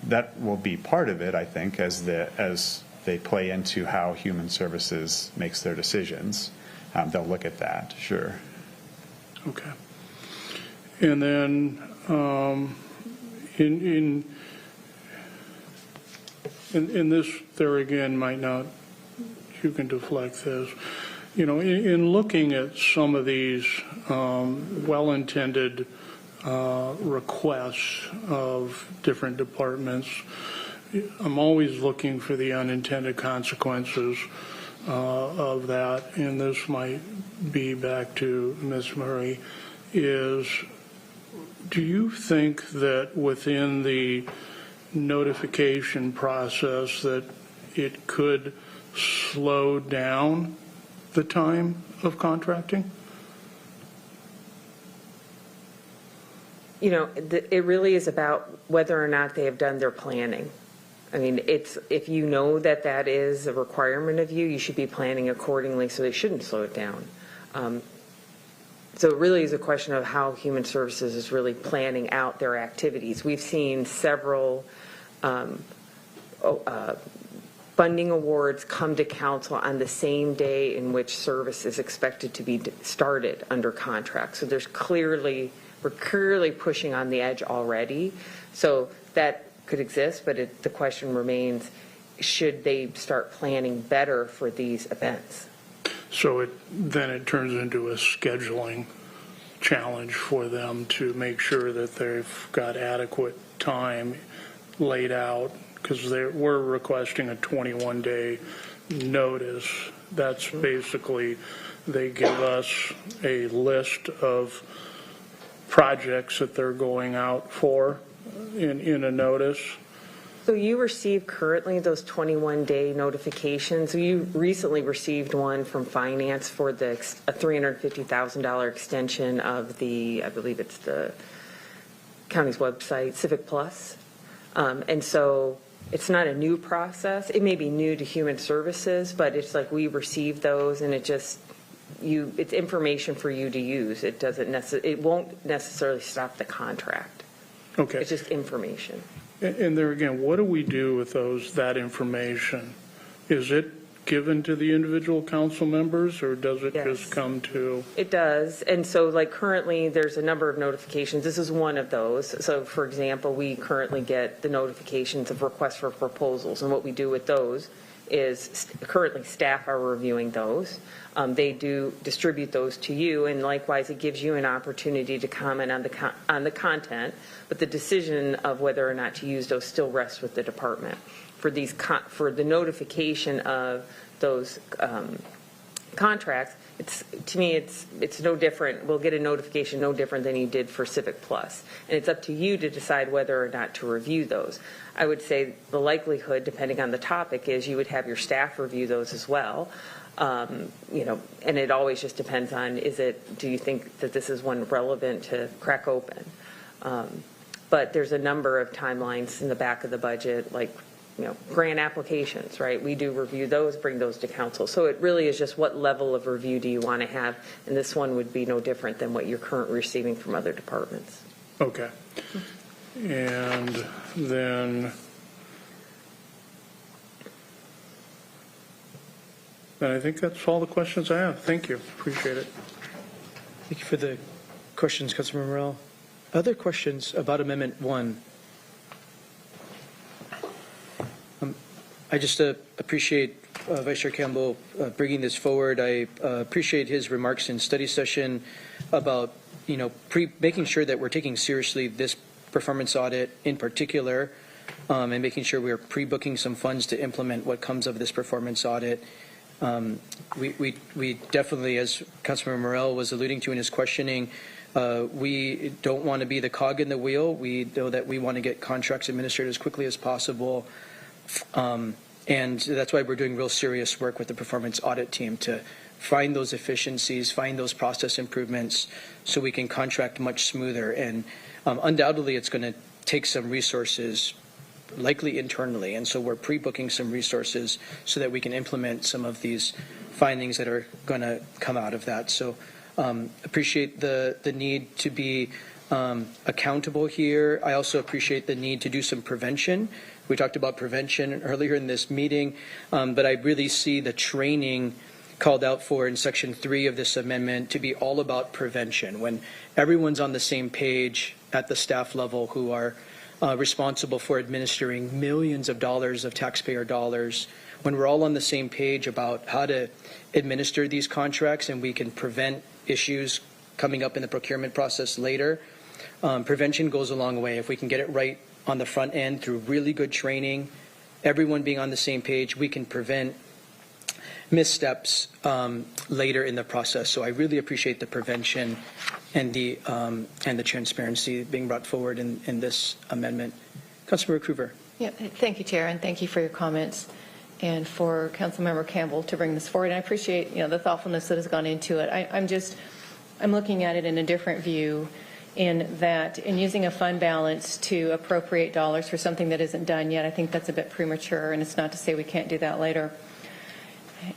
That will be part of it, I think, as they play into how Human Services makes their decisions. They'll look at that, sure. Okay. And then in this, there again, might not, you can deflect this. You know, in looking at some of these well-intended requests of different departments, I'm always looking for the unintended consequences of that, and this might be back to Ms. Murray, is do you think that within the notification process that it could slow down the time of contracting? You know, it really is about whether or not they have done their planning. I mean, it's, if you know that that is a requirement of you, you should be planning accordingly, so they shouldn't slow it down. So it really is a question of how Human Services is really planning out their activities. We've seen several funding awards come to council on the same day in which service is expected to be started under contract. So we're clearly pushing on the edge already. So that could exist, but the question remains, should they start planning better for these events? So then it turns into a scheduling challenge for them to make sure that they've got adequate time laid out, because we're requesting a 21-day notice. That's basically, they give us a list of projects that they're going out for in a notice. So you receive currently those 21-day notifications. You recently received one from Finance for a $350,000 extension of the, I believe it's the county's website, Civic Plus. And so it's not a new process. It may be new to Human Services, but it's like we receive those, and it's information for you to use. It won't necessarily stop the contract. Okay. It's just information. And there again, what do we do with that information? Is it given to the individual council members, or does it just come to? It does. And so like currently there's a number of notifications. This is one of those. So for example, we currently get the notifications of requests for proposals, and what we do with those is currently staff are reviewing those. They do distribute those to you, and likewise it gives you an opportunity to comment on the content, but the decision of whether or not to use those still rests with the department. For the notification of those contracts, to me it's no different. We'll get a notification no different than you did for Civic Plus, and it's up to you to decide whether or not to review those. I would say the likelihood, depending on the topic, is you would have your staff review those as well. And it always just depends on, do you think that this is one relevant to crack open? But there's a number of timelines in the back of the budget, like, grant applications, right? We do review those, bring those to council. So it really is just what level of review do you want to have? And this one would be no different than what you're currently receiving from other departments. Okay. And then I think that's all the questions I have. Thank you. Appreciate it. Thank you for the questions, Councilmember Morrell. Other questions about Amendment 1? I just appreciate Vice Chair Campbell bringing this forward. I appreciate his remarks in study session about making sure that we're taking seriously this performance audit in particular, and making sure we are pre-booking some funds to implement what comes of this performance audit. We definitely, as Councilmember Morell was alluding to in his questioning, we don't want to be the cog in the wheel. We know that we want to get contracts administered as quickly as possible. And that's why we're doing real serious work with the performance audit team to find those efficiencies, find those process improvements so we can contract much smoother. And undoubtedly, it's going to take some resources, likely internally. And so we're pre-booking some resources so that we can implement some of these findings that are going to come out of that. So appreciate the need to be accountable here. I also appreciate the need to do some prevention. We talked about prevention earlier in this meeting, but I really see the training called out for in Section 3 of this amendment to be all about prevention. When everyone's on the same page at the staff level who are responsible for administering millions of dollars of taxpayer dollars, when we're all on the same page about how to administer these contracts and we can prevent issues coming up in the procurement process later, prevention goes a long way. If we can get it right on the front end through really good training, everyone being on the same page, we can prevent missteps later in the process. So I really appreciate the prevention and the transparency being brought forward in this amendment. Councilmember Cruver. Yeah, thank you, Chair, and thank you for your comments and for Councilmember Campbell to bring this forward. And I appreciate the thoughtfulness that has gone into it. I'm looking at it in a different view, in that in using a fund balance to appropriate dollars for something that isn't done yet, I think that's a bit premature, and it's not to say we can't do that later.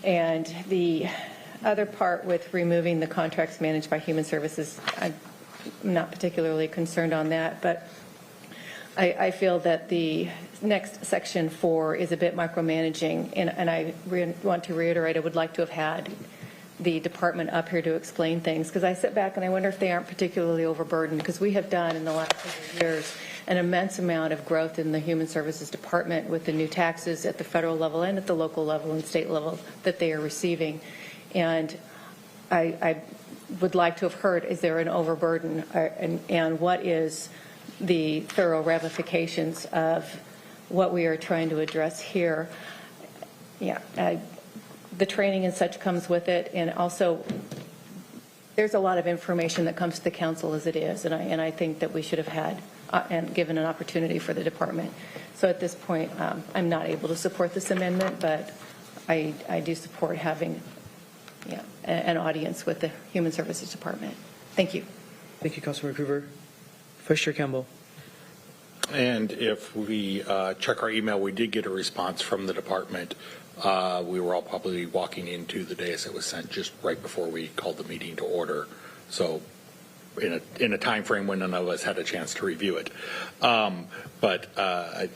And the other part with removing the contracts managed by Human Services, I'm not particularly concerned on that, but I feel that the next Section 4 is a bit micromanaging, and I want to reiterate, I would like to have had the department up here to explain things, because I sit back and I wonder if they aren't particularly overburdened, because we have done in the last several years an immense amount of growth in the Human Services Department with the new taxes at the federal level and at the local level and state level that they are receiving. And I would like to have heard, is there an overburden, and what is the thorough ramifications of what we are trying to address here? Yeah. The training and such comes with it, and also there's a lot of information that comes to the council as it is, and I think that we should have had and given an opportunity for the department. So at this point, I'm not able to support this amendment, but I do support having an audience with the Human Services Department. Thank you. Thank you, Councilmember Cruver. Vice Chair Campbell. And if we check our email, we did get a response from the department. We were all probably walking into the day as it was sent just right before we called the meeting to order. So in a time frame when none of us had a chance to review it. But I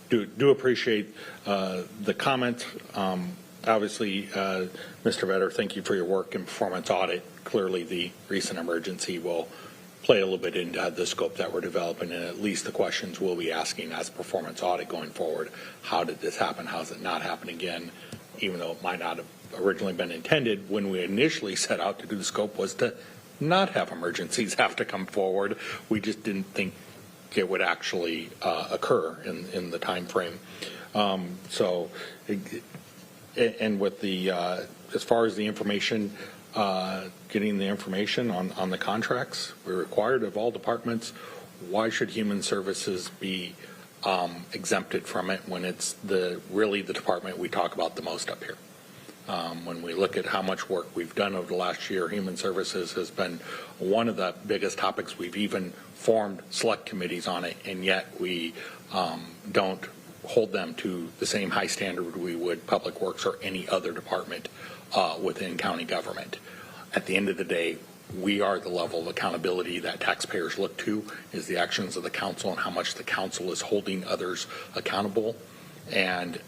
do appreciate the comment. Obviously, Mr. Vedder, thank you for your work in performance audit. Clearly, the recent emergency will play a little bit into the scope that we're developing, and at least the questions we'll be asking as performance audit going forward. How did this happen? How does it not happen again? Even though it might not have originally been intended, when we initially set out to do the scope was to not have emergencies have to come forward. We just didn't think it would actually occur in the time frame. And with the as far as the information, getting the information on the contracts we're required of all departments, why should Human Services be exempted from it when it's really the department we talk about the most up here? When we look at how much work we've done over the last year, Human Services has been one of the biggest topics. We've even formed select committees on it, and yet we don't hold them to the same high standard we would Public Works or any other department within county government. At the end of the day, we are the level of accountability that taxpayers look to, is the actions of the council and how much the council is holding others accountable. And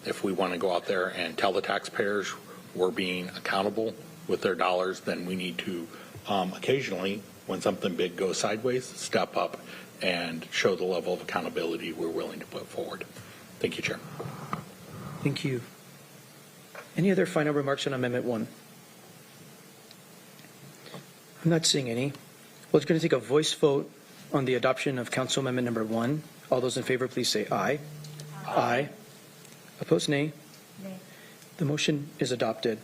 if we want to go out there and tell the taxpayers we're being accountable with their dollars, then we need to occasionally, when something big goes sideways, step up and show the level of accountability we're willing to put forward. Thank you, Chair. Thank you. Any other final remarks on Amendment 1? I'm not seeing any. Well, it's going to take a voice vote on the adoption of Council Amendment number 1. All those in favor, please say aye. Aye. Opposed, nay. Nay. The motion is adopted.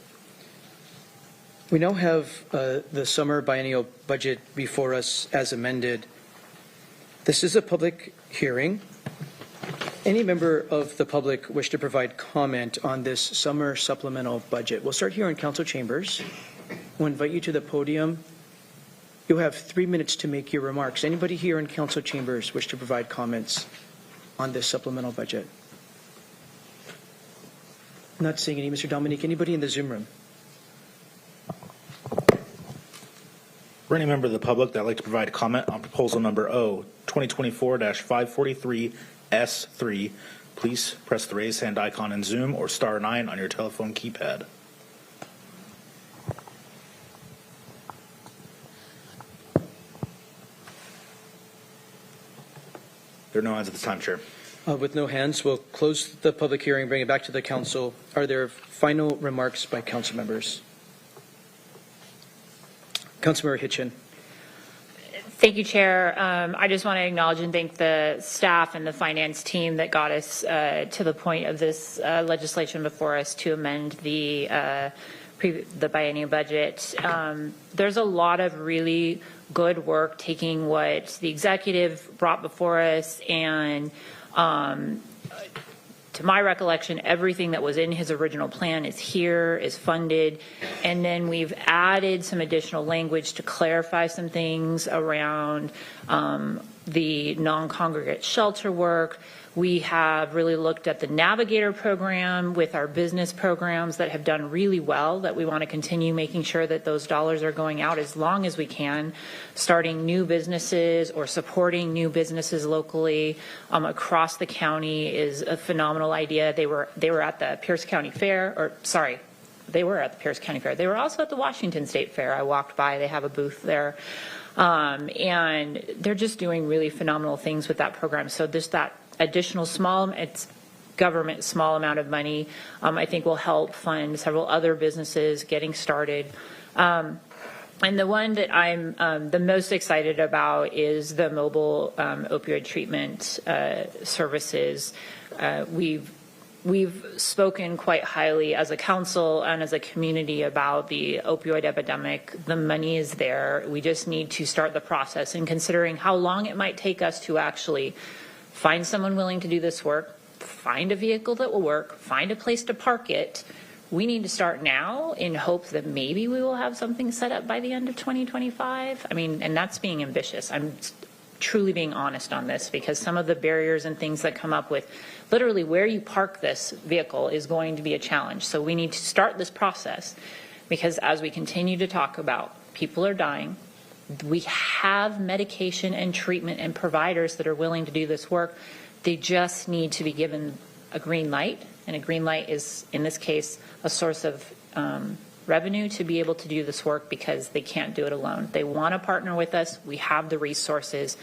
We now have the summer biennial budget before us as amended. This is a public hearing. Any member of the public wish to provide comment on this summer supplemental budget? We'll start here in council chambers. We'll invite you to the podium. You have 3 minutes to make your remarks. Anybody here in council chambers wish to provide comments on this supplemental budget? Not seeing any. Mr. Dominique, anybody in the Zoom room? For any member of the public that would like to provide comment on proposal number O, 2024-543S3, please press the raise hand icon in Zoom or star 9 on your telephone keypad. There are no hands at this time, Chair. With no hands, we'll close the public hearing, bring it back to the council. Are there final remarks by council members? Councilmember Hitchin. Thank you, Chair. I just want to acknowledge and thank the staff and the finance team that got us to the point of this legislation before us to amend the biennial budget. There's a lot of really good work taking what the executive brought before us and to my recollection, everything that was in his original plan is here, is funded, and then we've added some additional language to clarify some things around the non-congregate shelter work. We have really looked at the Navigator program with our business programs that have done really well, that we want to continue making sure that those dollars are going out as long as we can, starting new businesses or supporting new businesses locally across the county is a phenomenal idea. They were at the Pierce County Fair, or sorry, they were at the Pierce County Fair. They were also at the Washington State Fair. I walked by, they have a booth there. And they're just doing really phenomenal things with that program. So just that additional it's government small amount of money, I think will help fund several other businesses getting started. And the one that I'm the most excited about is the mobile opioid treatment services. We've spoken quite highly as a council and as a community about the opioid epidemic. The money is there. We just need to start the process, and considering how long it might take us to actually find someone willing to do this work, find a vehicle that will work, find a place to park it, we need to start now in hopes that maybe we will have something set up by the end of 2025. I mean, and that's being ambitious. I'm truly being honest on this, because some of the barriers and things that come up with literally where you park this vehicle is going to be a challenge. So we need to start this process, because as we continue to talk about people are dying, we have medication and treatment and providers that are willing to do this work. They just need to be given a green light, and a green light is, in this case, a source of revenue to be able to do this work, because they can't do it alone. They want to partner with us. We have the resources.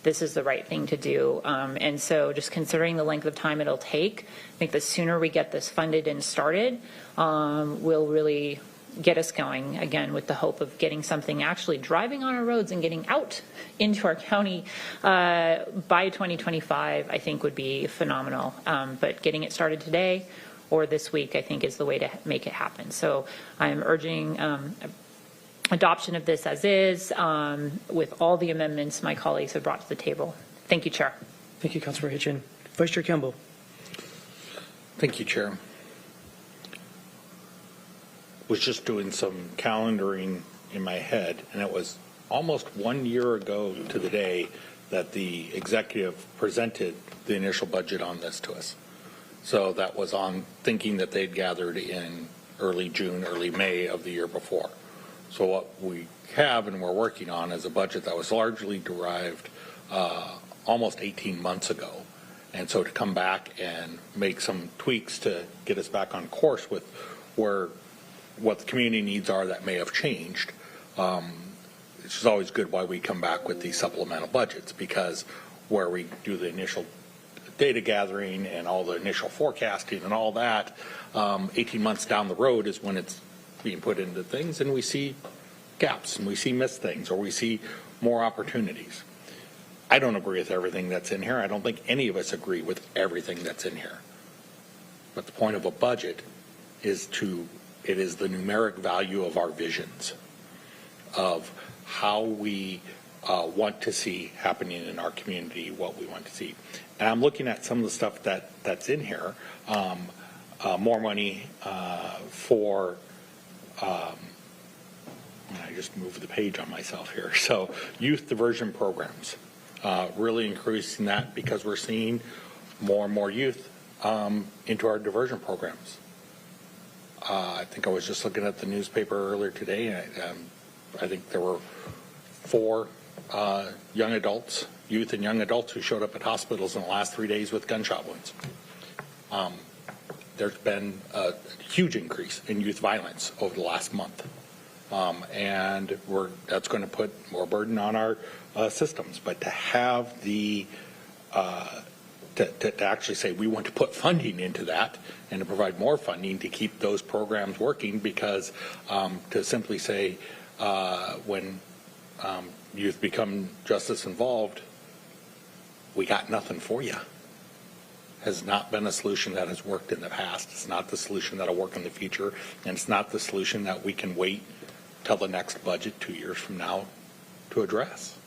This is the right thing to do. And so just considering the length of time it'll take, I think the sooner we get this funded and started, will really get us going again, with the hope of getting something actually driving on our roads and getting out into our county by 2025, I think would be phenomenal. But getting it started today or this week, I think, is the way to make it happen. So I'm urging adoption of this as is, with all the amendments my colleagues have brought to the table. Thank you, Chair. Thank you, Councilor Hitchin. Vice Chair Campbell. Thank you, Chair. Was just doing some calendaring in my head, and it was almost 1 year ago to the day that the executive presented the initial budget on this to us. So that was on thinking that they'd gathered in early June, early May of the year before. So what we have and we're working on is a budget that was largely derived almost 18 months ago. And so to come back and make some tweaks to get us back on course with what the community needs are that may have changed. It's just always good why we come back with these supplemental budgets, because where we do the initial data gathering and all the initial forecasting and all that, 18 months down the road is when it's being put into things, and we see gaps and we see missed things or we see more opportunities. I don't agree with everything that's in here. I don't think any of us agree with everything that's in here. But the point of a budget is it is the numeric value of our visions of how we want to see happening in our community, what we want to see. And I'm looking at some of the stuff that's in here. More money for, I just moved the page on myself here. So youth diversion programs, really increasing that because we're seeing more and more youth into our diversion programs. I think I was just looking at the newspaper earlier today. I think there were 4 young adults, youth and young adults who showed up at hospitals in the last 3 days with gunshot wounds. There's been a huge increase in youth violence over the last month. And that's going to put more burden on our systems. But to have the to actually say we want to put funding into that and to provide more funding to keep those programs working, because to simply say when youth become justice involved, we got nothing for you, has not been a solution that has worked in the past. It's not the solution that will work in the future, and it's not the solution that we can wait till the next budget 2 years from now to address.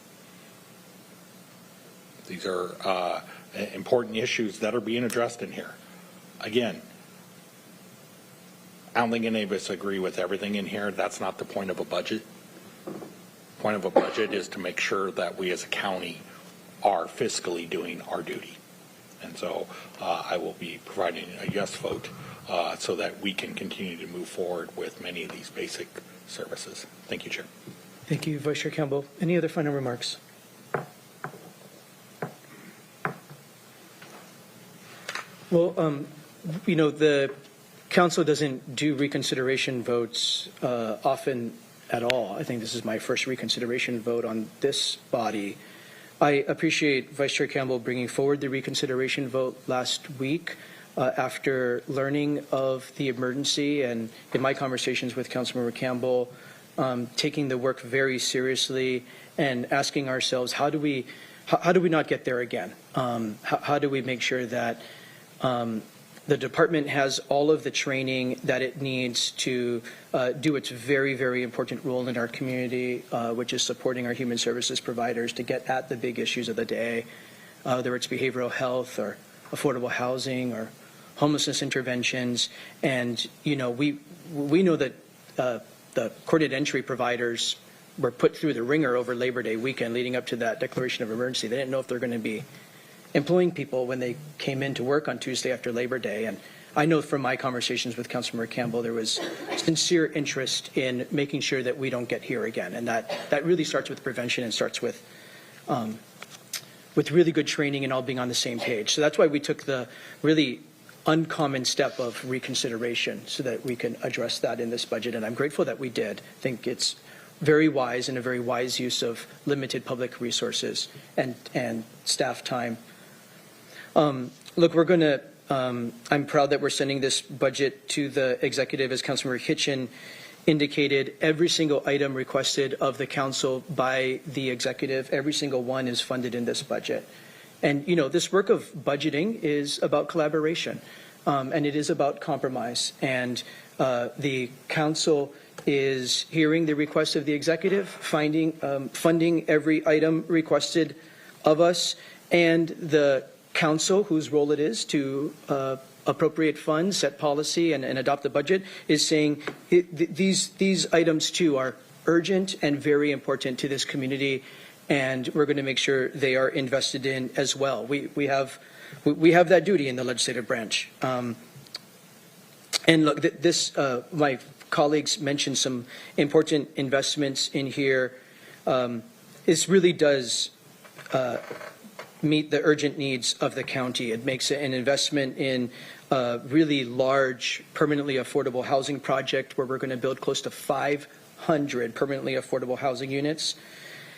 These are important issues that are being addressed in here. Again, I don't think any of us agree with everything in here. That's not the point of a budget. The point of a budget is to make sure that we as a county are fiscally doing our duty. And so I will be providing a yes vote so that we can continue to move forward with many of these basic services. Thank you, Chair. Thank you, Vice Chair Campbell. Any other final remarks? Well, the council doesn't do reconsideration votes often at all. I think this is my first reconsideration vote on this body. I appreciate Vice Chair Campbell bringing forward the reconsideration vote last week after learning of the emergency, and in my conversations with Councilmember Campbell, taking the work very seriously and asking ourselves, how do we not get there again? How do we make sure that the department has all of the training that it needs to do its very, very important role in our community, which is supporting our human services providers to get at the big issues of the day, whether it's behavioral health or affordable housing or homelessness interventions. And, we know that the coordinated entry providers were put through the ringer over Labor Day weekend leading up to that declaration of emergency. They didn't know if they're going to be employing people when they came in to work on Tuesday after Labor Day. And I know from my conversations with Councilmember Campbell, there was sincere interest in making sure that we don't get here again. And that really starts with prevention and starts with really good training and all being on the same page. So that's why we took the really uncommon step of reconsideration so that we can address that in this budget. And I'm grateful that we did. I think it's very wise and a very wise use of limited public resources and staff time. Look, we're going to, I'm proud that we're sending this budget to the executive, as Councilmember Hitchin indicated. Every single item requested of the council by the executive, every single one is funded in this budget. And, this work of budgeting is about collaboration, and it is about compromise. And the council is hearing the request of the executive, funding every item requested of us, and the council, whose role it is to appropriate funds, set policy, and adopt the budget, is saying these items too are urgent and very important to this community, and we're going to make sure they are invested in as well. We have that duty in the legislative branch. And look, my colleagues mentioned some important investments in here. This really does meet the urgent needs of the county. It makes an investment in a really large permanently affordable housing project where we're going to build close to 500 permanently affordable housing units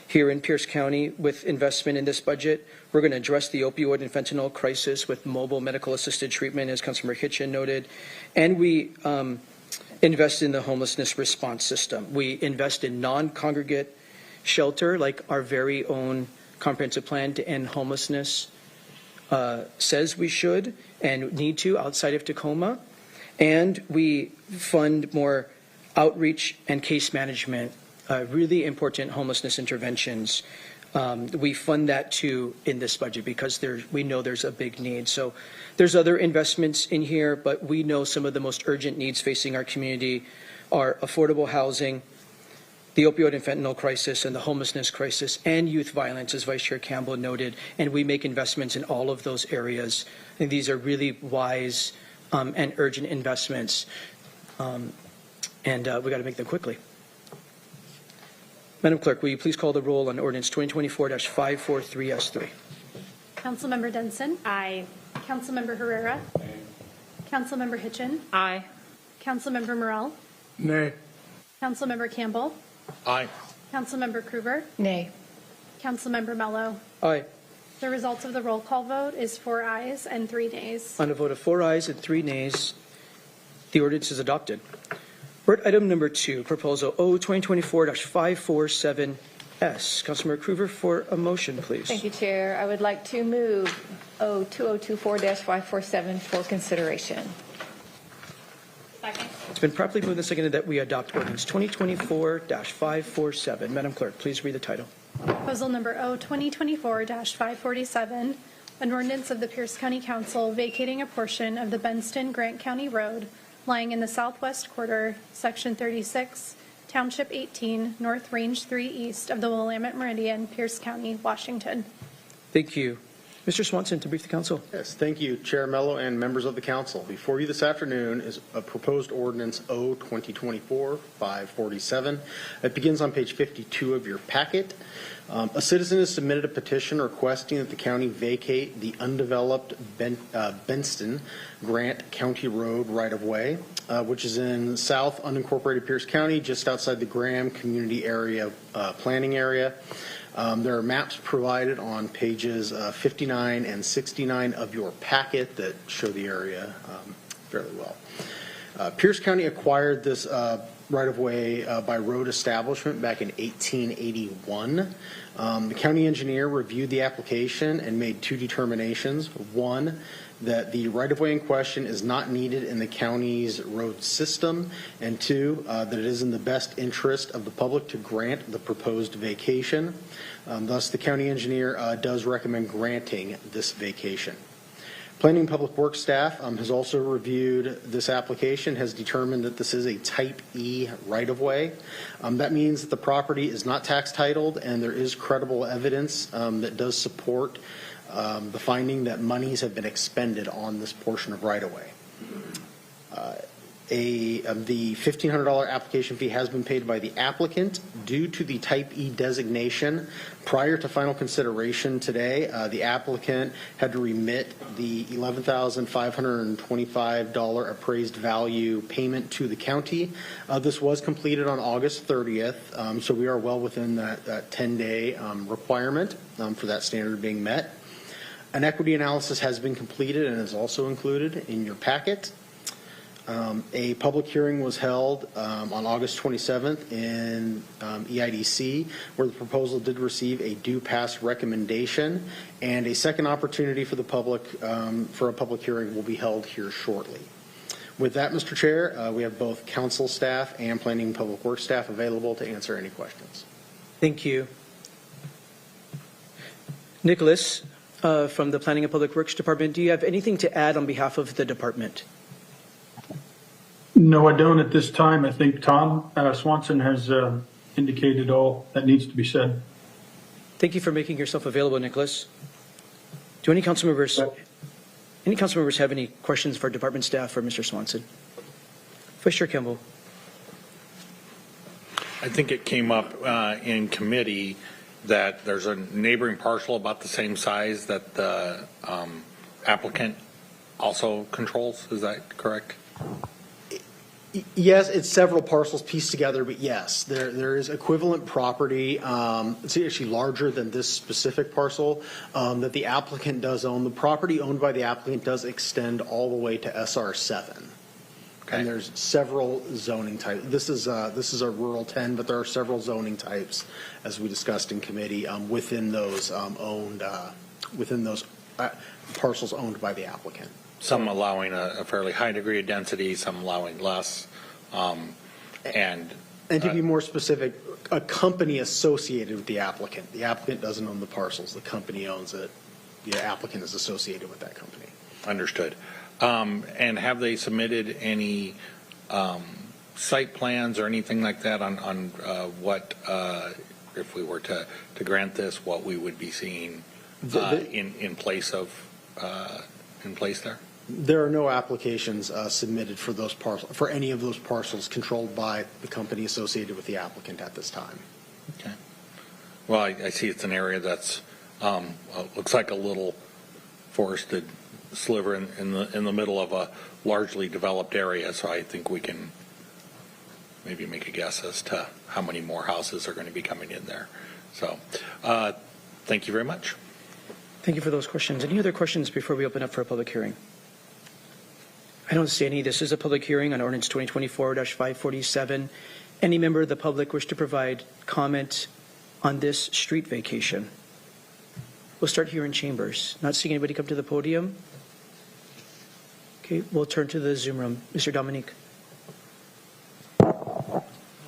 here in Pierce County with investment in this budget. We're going to address the opioid and fentanyl crisis with mobile medical assisted treatment, as Councilmember Hitchin noted. And we invest in the homelessness response system. We invest in non-congregate shelter, like our very own comprehensive plan to end homelessness says we should and need to outside of Tacoma. And we fund more outreach and case management, really important homelessness interventions. We fund that too in this budget because we know there's a big need. So there's other investments in here, but we know some of the most urgent needs facing our community are affordable housing, the opioid and fentanyl crisis, and the homelessness crisis, and youth violence, as Vice Chair Campbell noted. And we make investments in all of those areas. And these are really wise and urgent investments. And we got to make them quickly. Madam Clerk, will you please call the roll on ordinance 2024-543S3? Councilmember Denson. Aye. Councilmember Herrera. Councilmember Hitchin. Aye. Councilmember Morrell. Nay. Councilmember Campbell. Aye. Councilmember Krueger. Nay. Councilmember Mello. Aye. The results of the roll call vote is 4 ayes and 3 nays. On a vote of 4 ayes and 3 nays, the ordinance is adopted. Board item number 2, proposal O 2024-547S. Councilmember Krueger for a motion, please. Thank you, Chair. I would like to move O 2024-547 for consideration. Second. It's been properly moved and seconded that we adopt ordinance 2024-547. Madam Clerk, please read the title. Proposal number O 2024-547, an ordinance of the Pierce County Council vacating a portion of the Benston-Grant County Road lying in the southwest quarter, Section 36, Township 18, North Range 3 East of the Willamette Meridian, Pierce County, Washington. Thank you. Mr. Swanson, to brief the council. Yes, thank you, Chair Mello and members of the council. Before you this afternoon is a proposed ordinance O 2024-547. It begins on page 52 of your packet. A citizen has submitted a petition requesting that the county vacate the undeveloped Benston Grant County Road right-of-way, which is in south unincorporated Pierce County, just outside the Graham Community Area Planning Area. There are maps provided on pages 59 and 69 of your packet that show the area fairly well. Pierce County acquired this right-of-way by road establishment back in 1881. The county engineer reviewed the application and made 2 determinations. One, that the right-of-way in question is not needed in the county's road system, and 2, that it is in the best interest of the public to grant the proposed vacation. Thus, the county engineer does recommend granting this vacation. Planning and Public Works staff has also reviewed this application, has determined that this is a Type E right-of-way. That means that the property is not tax titled, and there is credible evidence that does support the finding that monies have been expended on this portion of right-of-way. The $1,500 application fee has been paid by the applicant due to the Type E designation. Prior to final consideration today, the applicant had to remit the $11,525 appraised value payment to the county. This was completed on August 30th, so we are well within that 10-day requirement for that standard being met. An equity analysis has been completed and is also included in your packet. A public hearing was held on August 27th in EIDC, where the proposal did receive a due pass recommendation, and a second opportunity for the public for a public hearing will be held here shortly. With that, Mr. Chair, we have both council staff and Planning and Public Works staff available to answer any questions. Thank you. Nicholas, from the Planning and Public Works Department, do you have anything to add on behalf of the department? No, I don't at this time. I think Tom Swanson has indicated all that needs to be said. Thank you for making yourself available, Nicholas. Do any council members have any questions for department staff or Mr. Swanson? Vice Chair Campbell. I think it came up in committee that there's a neighboring parcel about the same size that the applicant also controls. Is that correct? Yes, it's several parcels pieced together, but yes, there is equivalent property. It's actually larger than this specific parcel that the applicant does own. The property owned by the applicant does extend all the way to SR7. Okay. And there's several zoning types. This is a rural 10, but there are several zoning types, as we discussed in committee, within those parcels owned by the applicant. Some allowing a fairly high degree of density, some allowing less, and to be more specific, a company associated with the applicant. The applicant doesn't own the parcels. The company owns it. The applicant is associated with that company. Understood. And have they submitted any site plans or anything like that on what, if we were to grant this, what we would be seeing in place there? There are no applications submitted for those for any of those parcels controlled by the company associated with the applicant at this time. Okay. Well, I see it's an area that's looks like a little forested sliver in the middle of a largely developed area. So I think we can maybe make a guess as to how many more houses are going to be coming in there. So thank you very much. Thank you for those questions. Any other questions before we open up for a public hearing? I don't see any. This is a public hearing on ordinance 2024-547. Any member of the public wish to provide comment on this street vacation? We'll start here in chambers. Not seeing anybody come to the podium. Okay, we'll turn to the Zoom room. Mr. Dominique.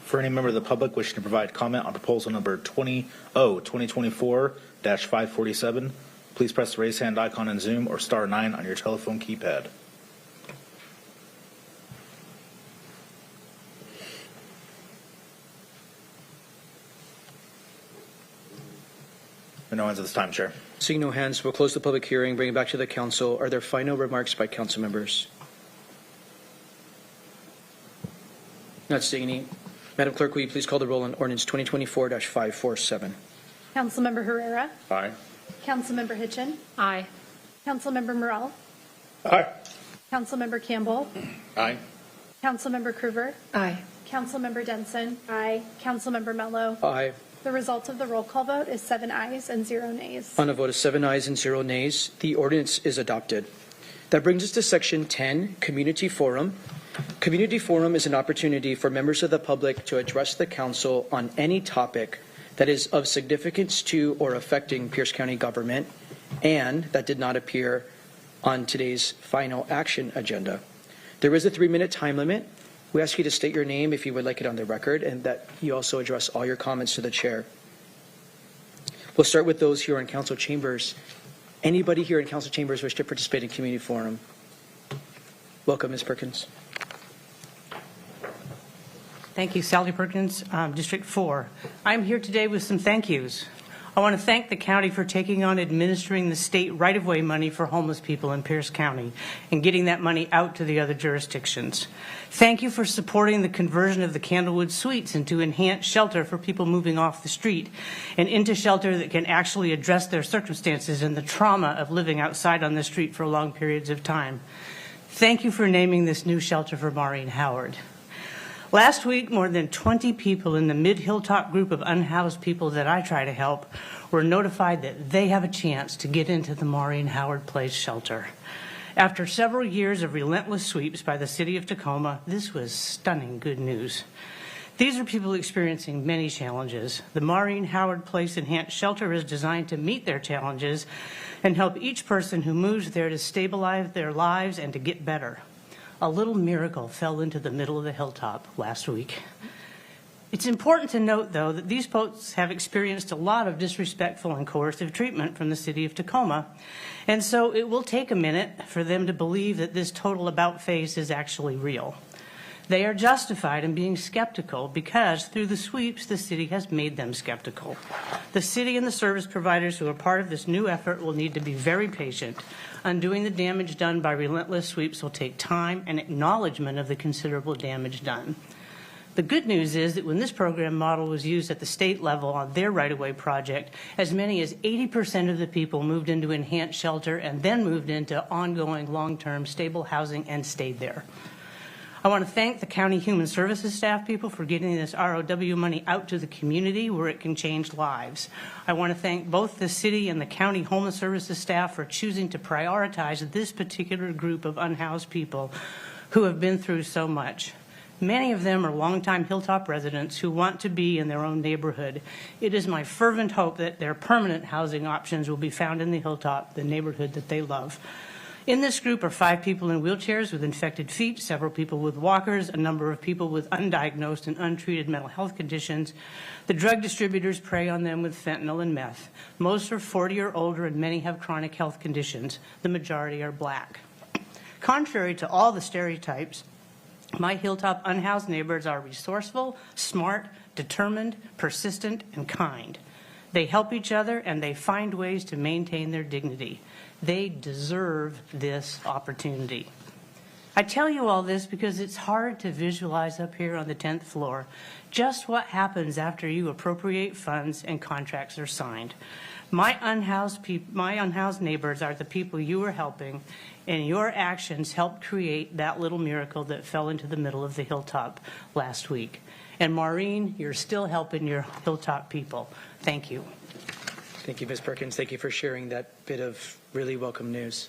For any member of the public wishing to provide comment on proposal number 2024-547, please press the raise hand icon in Zoom or star 9 on your telephone keypad. No hands at this time, Chair. Seeing no hands, we'll close the public hearing, bring it back to the council. Are there final remarks by council members? Not seeing any. Madam Clerk, will you please call the roll on ordinance 2024-547? Councilmember Herrera. Aye. Councilmember Hitchin. Aye. Councilmember Morrell. Aye. Councilmember Campbell. Aye. Councilmember Krueger. Aye. Councilmember Denson. Aye. Councilmember Mello. Aye. The result of the roll call vote is 7 ayes and 0 nays. On a vote of 7 ayes and 0 nays, the ordinance is adopted. That brings us to Section 10, Community Forum. Community Forum is an opportunity for members of the public to address the council on any topic that is of significance to or affecting Pierce County government and that did not appear on today's final action agenda. There is a 3-minute time limit. We ask you to state your name if you would like it on the record and that you also address all your comments to the chair. We'll start with those here in council chambers. Anybody here in council chambers wish to participate in community forum? Welcome, Ms. Perkins. Thank you, Sally Perkins, District 4. I'm here today with some thank yous. I want to thank the county for taking on administering the state right-of-way money for homeless people in Pierce County and getting that money out to the other jurisdictions. Thank you for supporting the conversion of the Candlewood Suites into enhanced shelter for people moving off the street and into shelter that can actually address their circumstances and the trauma of living outside on the street for long periods of time. Thank you for naming this new shelter for Maureen Howard. Last week, more than 20 people in the Mid-Hilltop group of unhoused people that I try to help were notified that they have a chance to get into the Maureen Howard Place shelter. After several years of relentless sweeps by the city of Tacoma, this was stunning good news. These are people experiencing many challenges. The Maureen Howard Place Enhanced Shelter is designed to meet their challenges and help each person who moves there to stabilize their lives and to get better. A little miracle fell into the middle of the hilltop last week. It's important to note, though, that these folks have experienced a lot of disrespectful and coercive treatment from the city of Tacoma, and so it will take a minute for them to believe that this total about-face is actually real. They are justified in being skeptical because through the sweeps, the city has made them skeptical. The city and the service providers who are part of this new effort will need to be very patient. Undoing the damage done by relentless sweeps will take time and acknowledgement of the considerable damage done. The good news is that when this program model was used at the state level on their right-of-way project, as many as 80% of the people moved into enhanced shelter and then moved into ongoing long-term stable housing and stayed there. I want to thank the County Human Services staff people for getting this ROW money out to the community where it can change lives. I want to thank both the city and the County Homeless Services staff for choosing to prioritize this particular group of unhoused people who have been through so much. Many of them are longtime Hilltop residents who want to be in their own neighborhood. It is my fervent hope that their permanent housing options will be found in the Hilltop, the neighborhood that they love. In this group are 5 people in wheelchairs with infected feet, several people with walkers, a number of people with undiagnosed and untreated mental health conditions. The drug distributors prey on them with fentanyl and meth. Most are 40 or older, and many have chronic health conditions. The majority are black. Contrary to all the stereotypes, my Hilltop unhoused neighbors are resourceful, smart, determined, persistent, and kind. They help each other, and they find ways to maintain their dignity. They deserve this opportunity. I tell you all this because it's hard to visualize up here on the 10th floor just what happens after you appropriate funds and contracts are signed. My unhoused neighbors are the people you are helping, and your actions helped create that little miracle that fell into the middle of the Hilltop last week. And Maureen, you're still helping your Hilltop people. Thank you. Thank you, Ms. Perkins. Thank you for sharing that bit of really welcome news.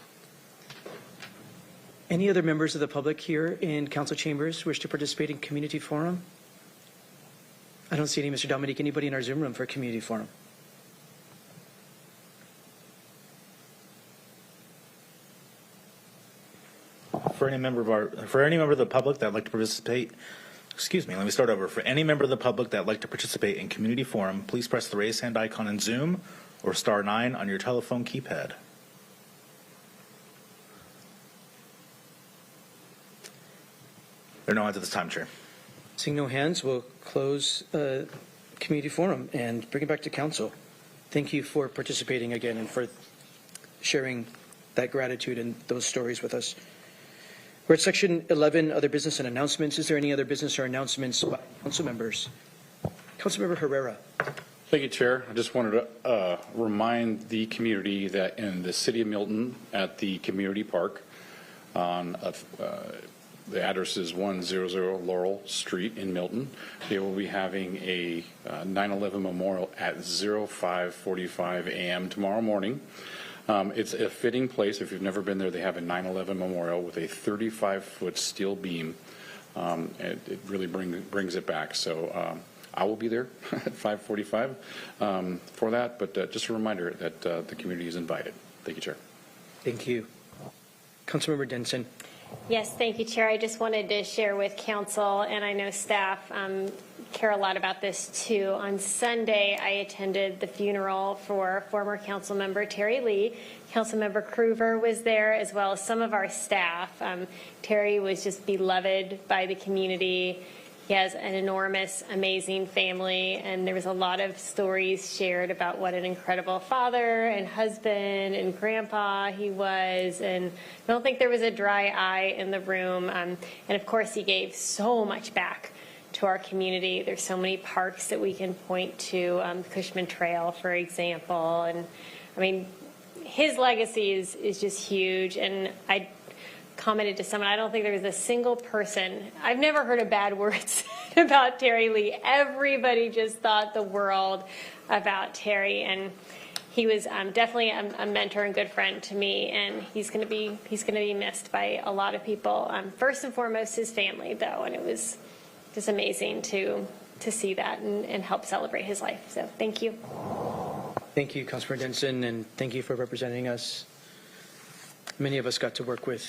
Any other members of the public here in council chambers wish to participate in community forum? I don't see any. Mr. Dominique, anybody in our Zoom room for a community forum? For any member of the public that would like to participate, excuse me, let me start over. For any member of the public that would like to participate in community forum, please press the raise hand icon in Zoom or *9 on your telephone keypad. There are no hands at this time, Chair. Seeing no hands, we'll close community forum and bring it back to council. Thank you for participating again and for sharing that gratitude and those stories with us. We're at section 11, other business and announcements. Is there any other business or announcements by council members? Councilmember Herrera. Thank you, Chair. I just wanted to remind the community that in the city of Milton at the community park on the address is 100 Laurel Street in Milton. They will be having a 9/11 memorial at 05:45 a.m. tomorrow morning. It's a fitting place. If you've never been there, they have a 9/11 memorial with a 35-foot steel beam. It really brings it back. So I will be there at 5:45 for that. But just a reminder that the community is invited. Thank you, Chair. Thank you. Councilmember Denson. Yes, thank you, Chair. I just wanted to share with council, and I know staff care a lot about this too. On Sunday, I attended the funeral for former council member Terry Lee. Councilmember Krueger was there, as well as some of our staff. Terry was just beloved by the community. He has an enormous, amazing family, and there was a lot of stories shared about what an incredible father and husband and grandpa he was, and I don't think there was a dry eye in the room. And of course, he gave so much back to our community. There's so many parks that we can point to, Cushman Trail, for example, and I mean, his legacy is just huge, and I commented to someone, I don't think there was a single person, I've never heard a bad word said about Terry Lee. Everybody just thought the world about Terry, and he was definitely a mentor and good friend to me, and he's going to be missed by a lot of people. First and foremost, his family, though, and it was just amazing to see that and help celebrate his life. So thank you. Thank you, Councilmember Denson, and thank you for representing us. Many of us got to work with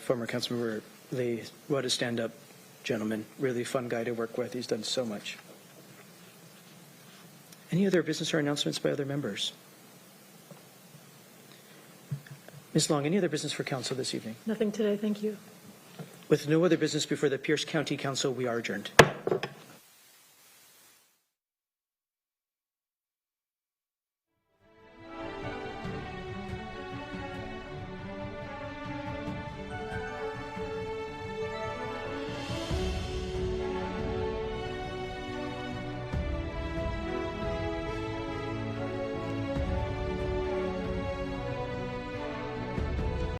former Councilmember Lee. What a stand-up gentleman. Really fun guy to work with. He's done so much. Any other business or announcements by other members? Ms. Long, any other business for council this evening? Nothing today, thank you. With no other business before the Pierce County Council, we are adjourned.